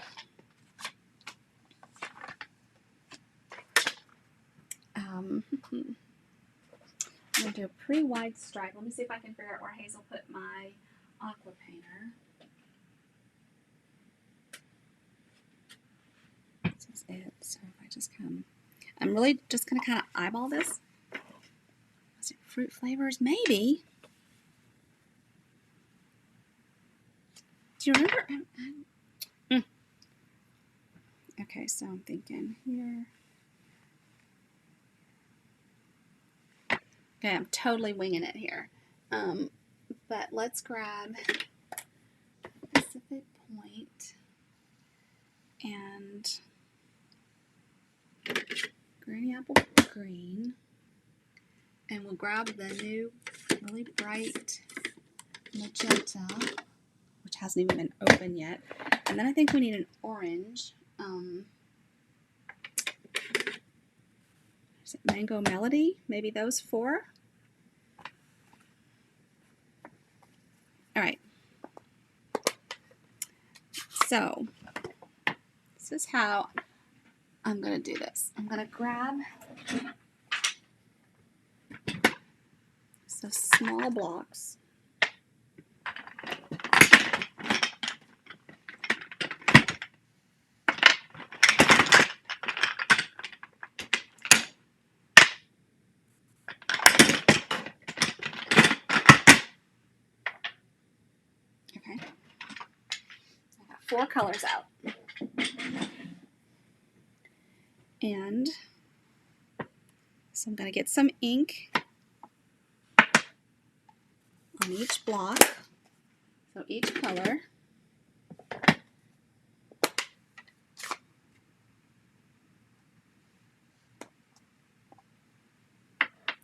I'm going to do a pretty wide stripe. Let me see if I can figure out where Hazel put my aqua painter. This is it. So if I just come, I'm really just going to kind of eyeball this. Is it fruit flavors? Maybe. Do you remember? Okay, so I'm thinking here. Okay, I'm totally winging it here. But let's grab a specific point and granny apple green, and we'll grab the new really bright magenta, which hasn't even been open yet, and then I think we need an orange. Is it Mango Melody? Maybe those 4. All right. So this is how I'm going to do this. I'm going to grab some small blocks. Okay. I got 4 colors out. And so I'm going to get some ink on each block, so each color.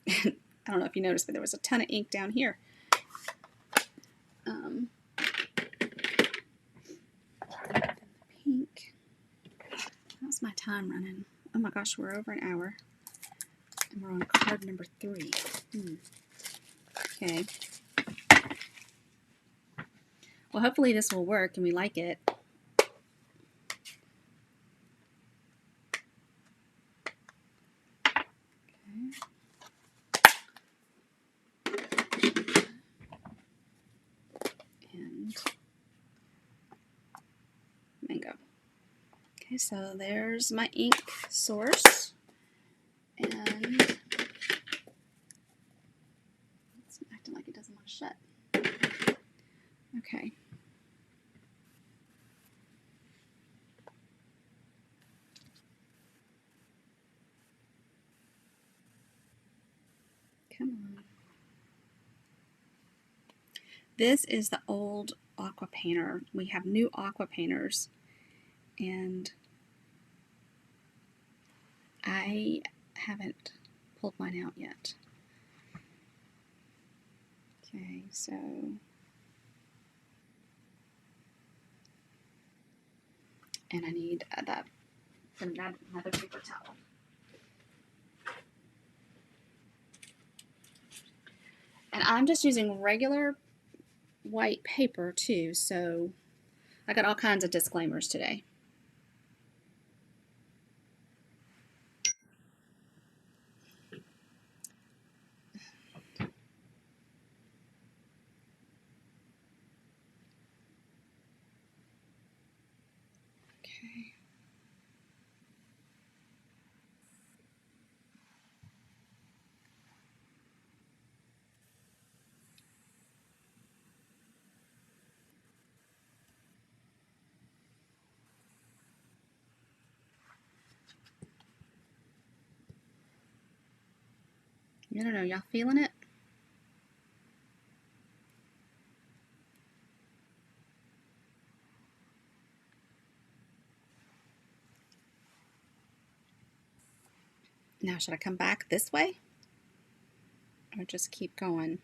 I don't know if you noticed, but there was a ton of ink down here. Pink. How's my time running? Oh my gosh, we're over an hour. And we're on card number 3. Okay. Well, hopefully this will work and we like it. And mango. Okay, so there's my ink source. And it's acting like it doesn't want to shut. Okay. Come on. This is the old aqua painter. We have new aqua painters, and I haven't pulled mine out yet. Okay, so and I need another paper towel. And I'm just using regular white paper too, so I got all kinds of disclaimers today. Okay. I don't know, y'all feeling it? Now, should I come back this way? Or just keep going?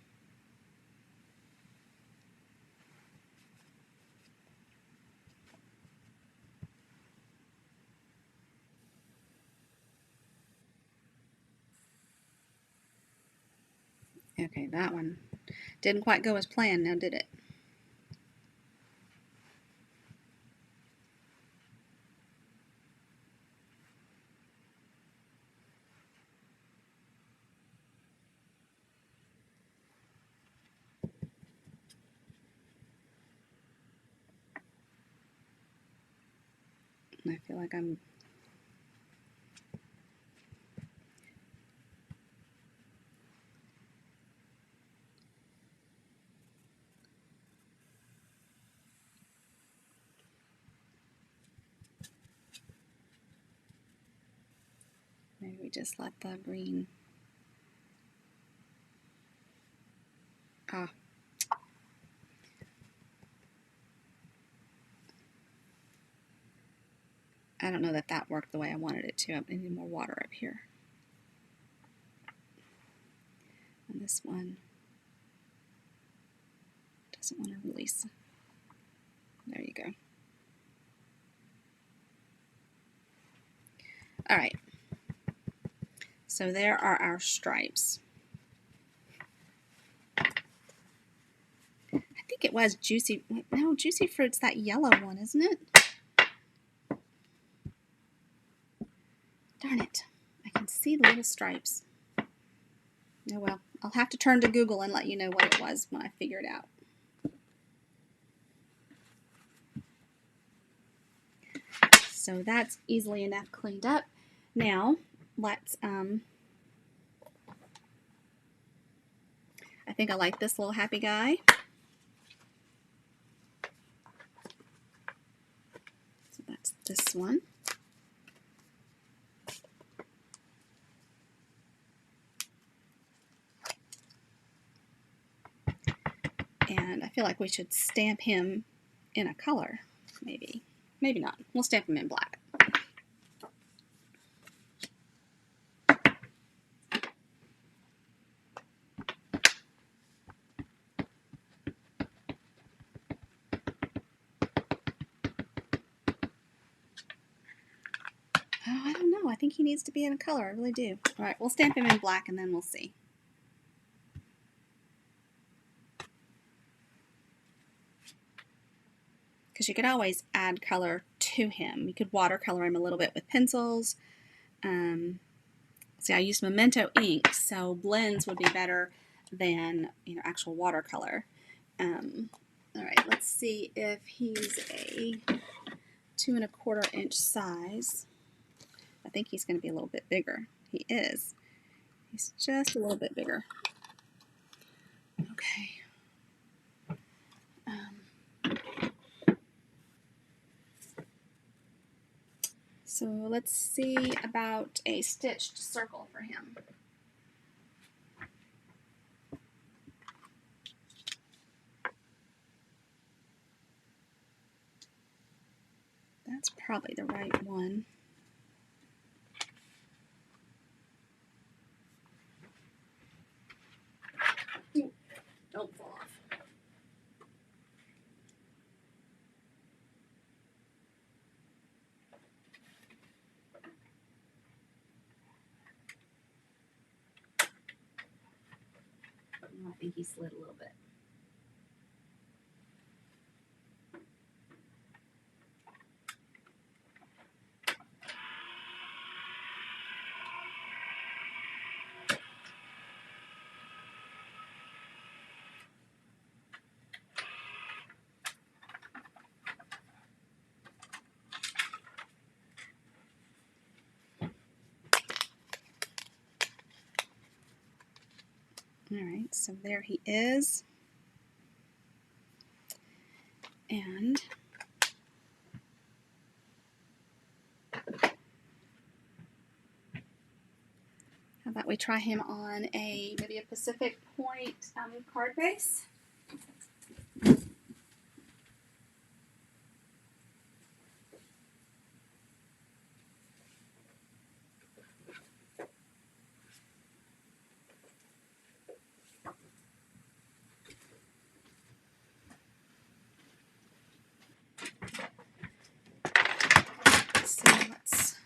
Okay, that one didn't quite go as planned now, did it? I feel like I'm maybe we just let the green. Ah. I don't know that that worked the way I wanted it to. I need more water up here. And this one doesn't want to release. There you go. All right. So there are our stripes. I think it was Juicy. No, Juicy Fruit's that yellow one, isn't it? Darn it. I can see the little stripes. Oh well, I'll have to turn to Google and let you know what it was when I figure it out. So that's easily enough cleaned up. Now, let's, I think I like this little happy guy. So that's this one. And I feel like we should stamp him in a color, maybe. Maybe not. We'll stamp him in black. Oh, I don't know. I think he needs to be in a color. I really do. All right, we'll stamp him in black and then we'll see. Because you could always add color to him. You could watercolor him a little bit with pencils. See, I used Memento ink, so blends would be better than actual watercolor. All right, let's see if he's a 2 1/4 inch size. I think he's going to be a little bit bigger. He is. He's just a little bit bigger. Okay. So let's see about a stitched circle for him. That's probably the right one. think he slid a little bit. All right, so there he is. And how about we try him on maybe a Pacific Point card base? So let's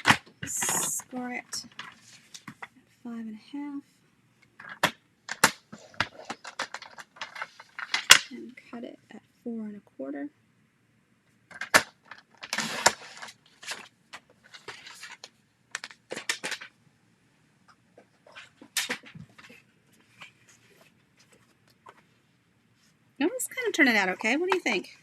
score it at 5.5 and cut it at 4.25. No, it's kind of turning out okay. What do you think?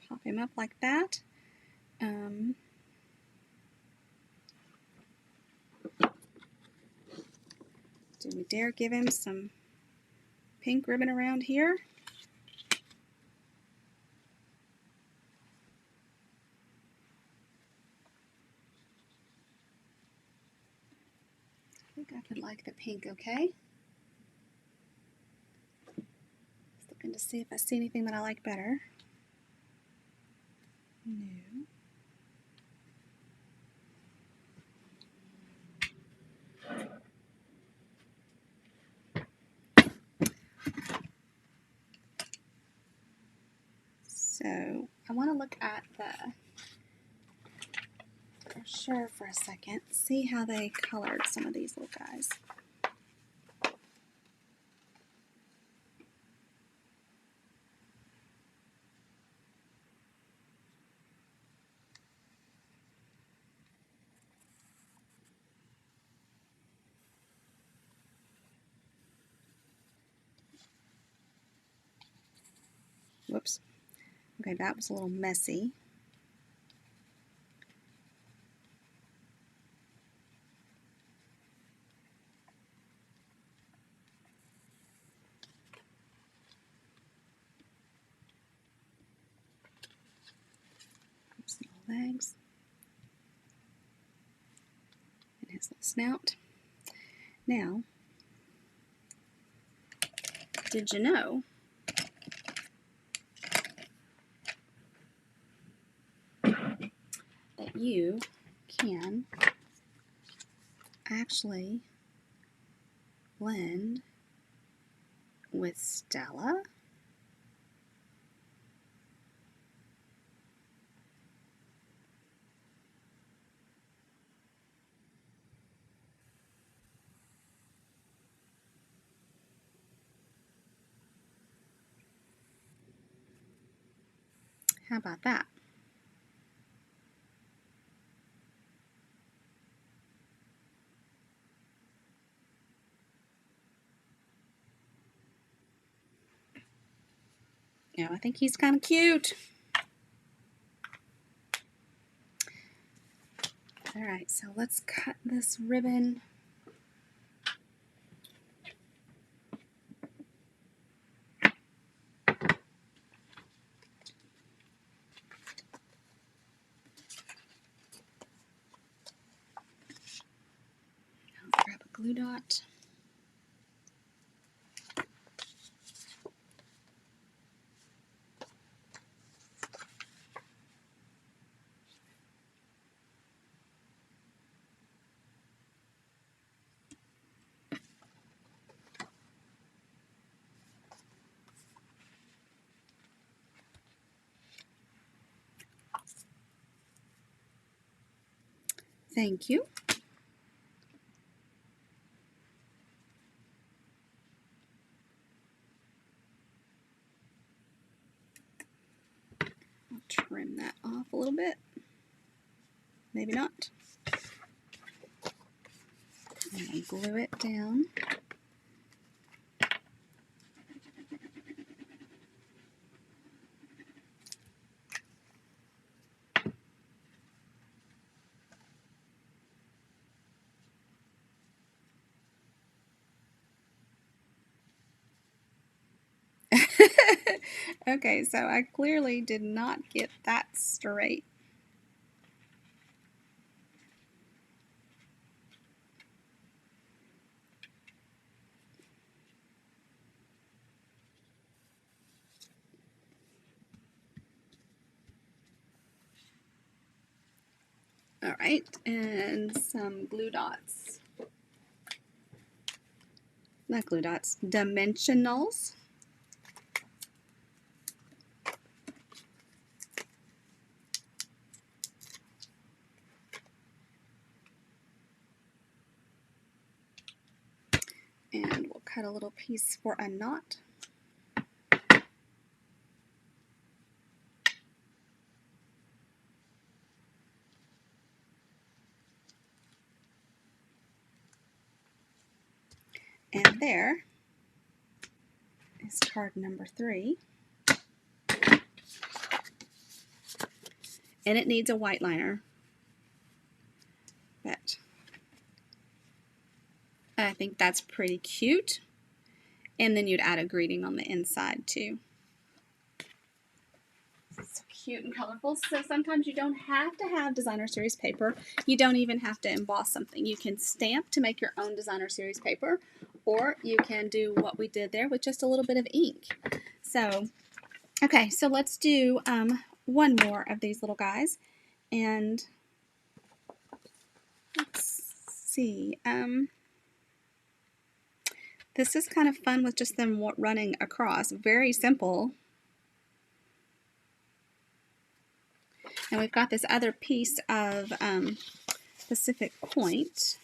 Pop him up like that. Do we dare give him some pink ribbon around here? I think I could like the pink, okay? Just looking to see if I see anything that I like better. No. So I want to look at the brochure for a second, see how they colored some of these little guys. Whoops. Okay, that was a little messy. Oops, little legs. And his little snout. Now, did you know that you can actually blend with Stella? How about that? Yeah, I think he's kind of cute. All right, so let's cut this ribbon. I'll grab a glue dot. Thank you. I'll trim that off a little bit. Maybe not. And glue it down. Okay, so I clearly did not get that straight. All right, and some glue dots. Not glue dots, dimensionals. And we'll cut a little piece for a knot. And there is card number 3. And it needs a white liner. But I think that's pretty cute. And then you'd add a greeting on the inside too. So cute and colorful. So sometimes you don't have to have designer series paper. You don't even have to emboss something. You can stamp to make your own designer series paper, or you can do what we did there with just a little bit of ink. So, okay, so let's do one more of these little guys. And let's see. This is kind of fun with just them running across. Very simple. And we've got this other piece of Pacific Point.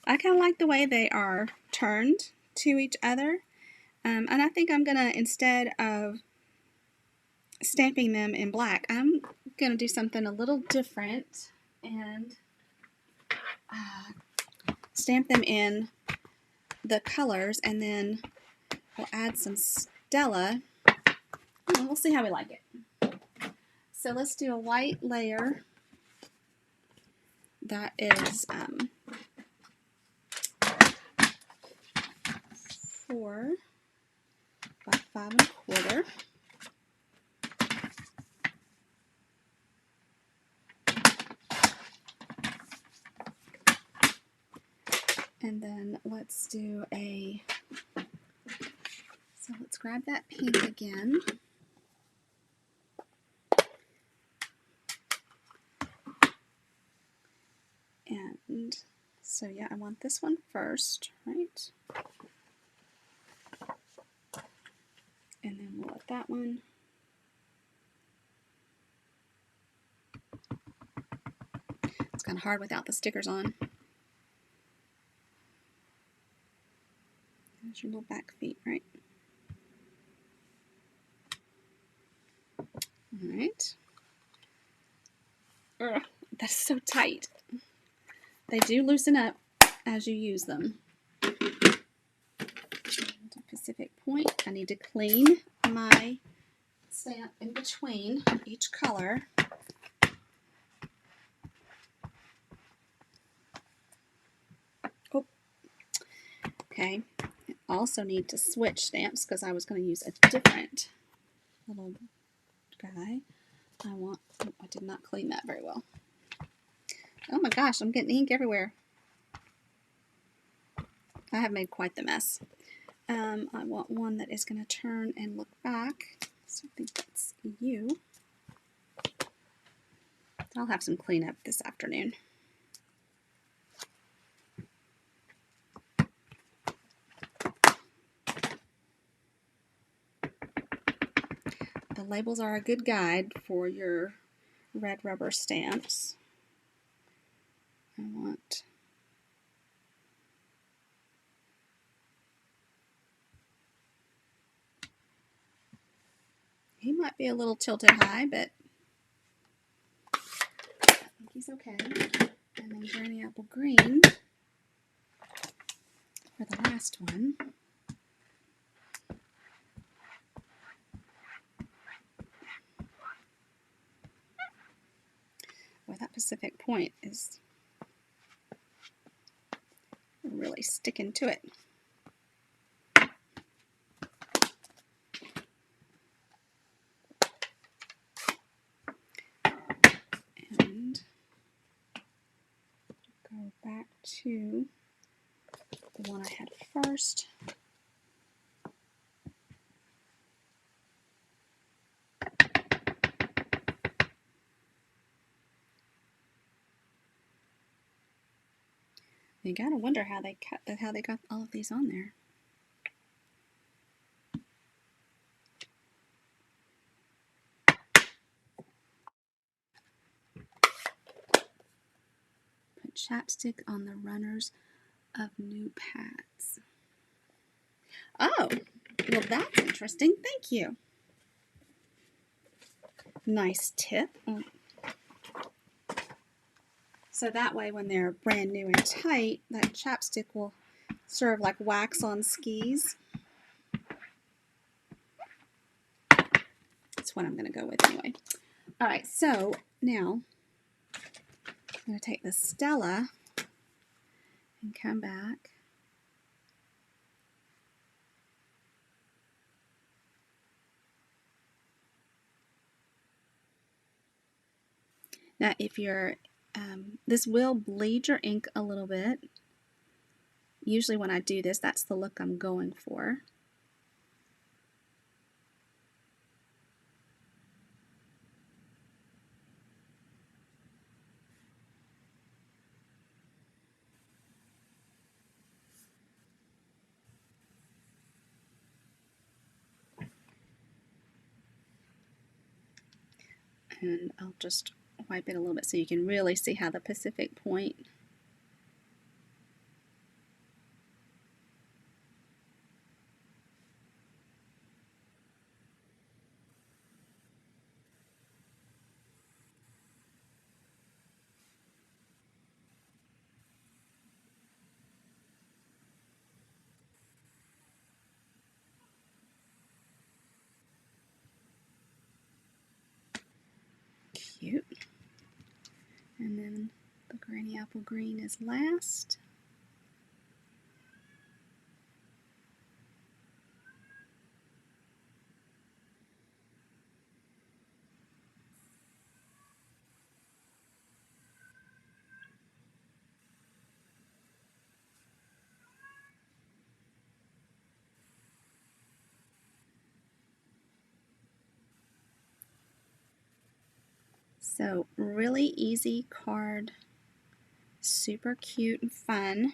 I kind of like the way they are turned to each other. And I think I'm going to, instead of stamping them in black, I'm going to do something a little different and stamp them in the colors, and then we'll add some Stella, and we'll see how we like it. So let's do a white layer that is 4 by 5 1/4. And then let's do so let's grab that pink again. And so yeah, I want this one first, right? And then we'll let that one. It's kind of hard without the stickers on. There's your little back feet, right? All right. Ugh, that's so tight. They do loosen up as you use them. Pacific Point. I need to clean my stamp in between each color. Oh, okay. I also need to switch stamps because I was going to use a different little guy. Oh, I did not clean that very well. Oh my gosh, I'm getting ink everywhere. I have made quite the mess. I want one that is going to turn and look back. So I think that's you. I'll have some cleanup this afternoon. The labels are a good guide for your red rubber stamps. might be a little tilted high, but I think he's okay. And then Granny Apple Green for the last one. Well, that Pacific Point is really sticking to it. And go back to the one I had first. You gotta wonder how they got all of these on there. Put chapstick on the runners of new pads. Oh, well that's interesting. Thank you. Nice tip. So that way when they're brand new and tight, that chapstick will serve like wax on skis. That's what I'm going to go with anyway. All right, so now I'm going to take the Stella and come back. Now if you're, this will bleed your ink a little bit. Usually when I do this, that's the look I'm going for. And I'll just wipe it a little bit so you can really see how the Pacific Point cute. And then the Granny Apple Green is last. So really easy card, super cute and fun.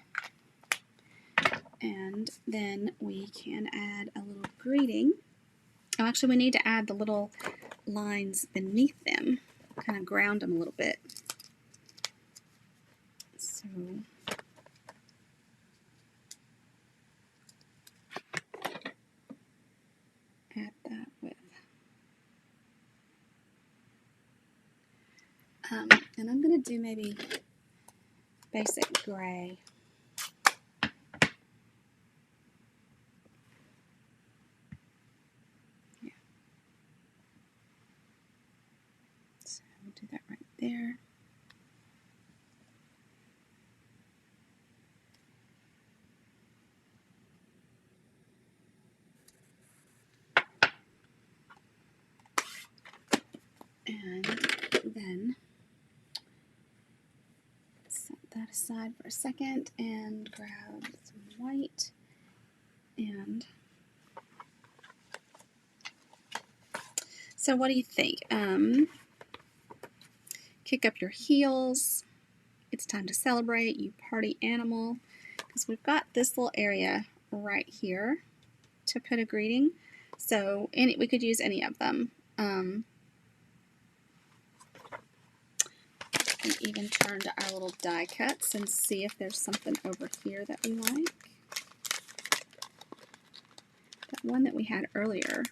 And then we can add a little greeting. Oh, actually we need to add the little lines beneath them, kind of ground them a little bit. So add that with, and I'm going to do maybe basic gray. Yeah. So we'll do that right there. And then set that aside for a second and grab some white and so what do you think? Kick up your heels. It's time to celebrate, you party animal. Because we've got this little area right here to put a greeting. So we could use any of them. And even turn to our little die cuts and see if there's something over here that we like. That one that we had earlier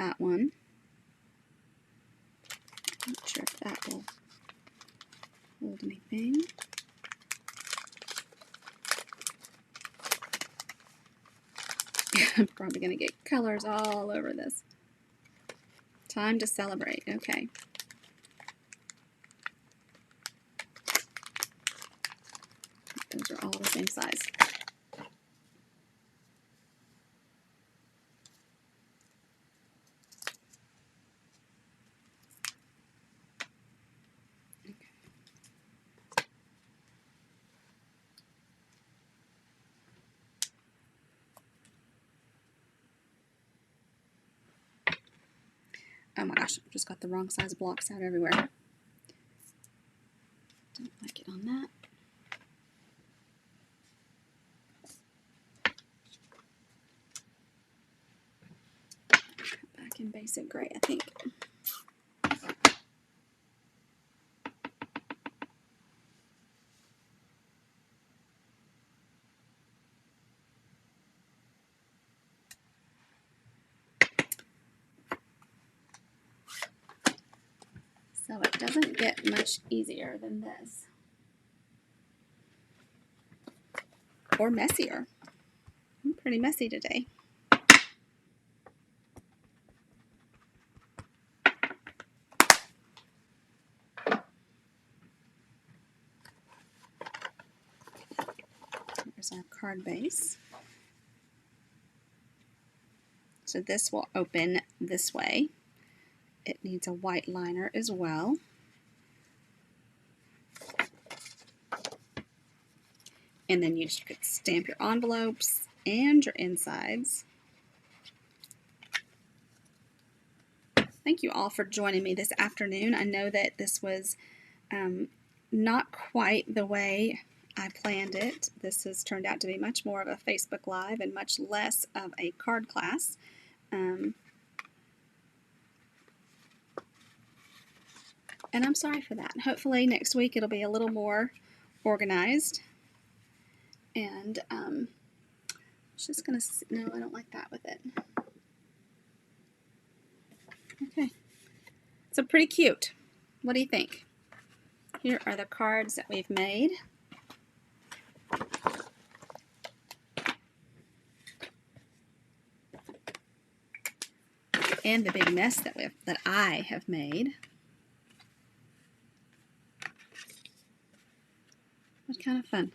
that one. Not sure if that will hold anything. I'm probably going to get colors all over this. Time to celebrate. Okay. Those are all the same size. Oh my gosh, I just got the wrong size blocks out everywhere. Don't like it on that. Back in basic gray, I think. So it doesn't get much easier than this. Or messier. I'm pretty messy today. There's our card base. So this will open this way. It needs a white liner as well. And then you just could stamp your envelopes and your insides. Thank you all for joining me this afternoon. I know that this was not quite the way I planned it. This has turned out to be much more of a Facebook Live and much less of a card class. And I'm sorry for that. Hopefully next week it'll be a little more organized. And it's just going to, no, I don't like that with it. Okay. So pretty cute. What do you think? Here are the cards that we've made. And the big mess that I have made. What kind of fun.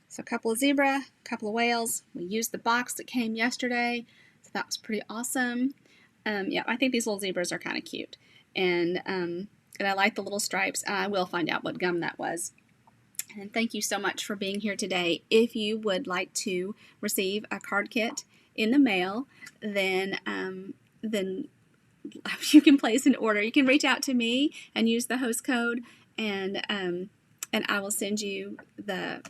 So a couple of zebra, a couple of whales. We used the box that came yesterday, so that was pretty awesome. Yeah, I think these little zebras are kind of cute. And I like the little stripes. I will find out what gum that was. And thank you so much for being here today. If you would like to receive a card kit in the mail, then you can place an order. You can reach out to me and use the host code, and I will send you the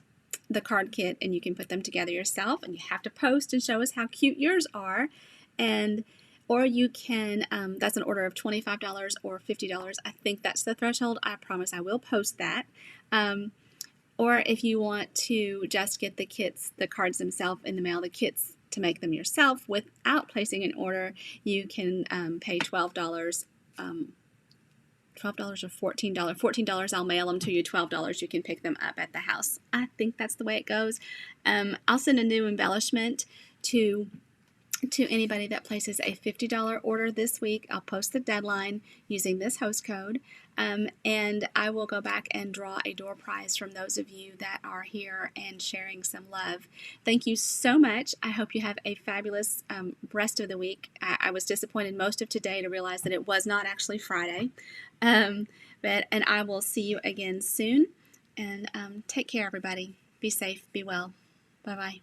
card kit, and you can put them together yourself. And you have to post and show us how cute yours are, or you can. That's an order of $25 or $50. I think that's the threshold. I promise I will post that. Or if you want to just get the kits, the cards themselves in the mail, the kits to make them yourself without placing an order, you can pay $12 or $14. $14, I'll mail them to you. $12, you can pick them up at the house. I think that's the way it goes. I'll send a new embellishment to anybody that places a $50 order this week. I'll post the deadline using this host code, and I will go back and draw a door prize from those of you that are here and sharing some love. Thank you so much. I hope you have a fabulous rest of the week. I was disappointed most of today to realize that it was not actually Friday, and I will see you again soon. And take care, everybody. Be safe. Be well. Bye-bye.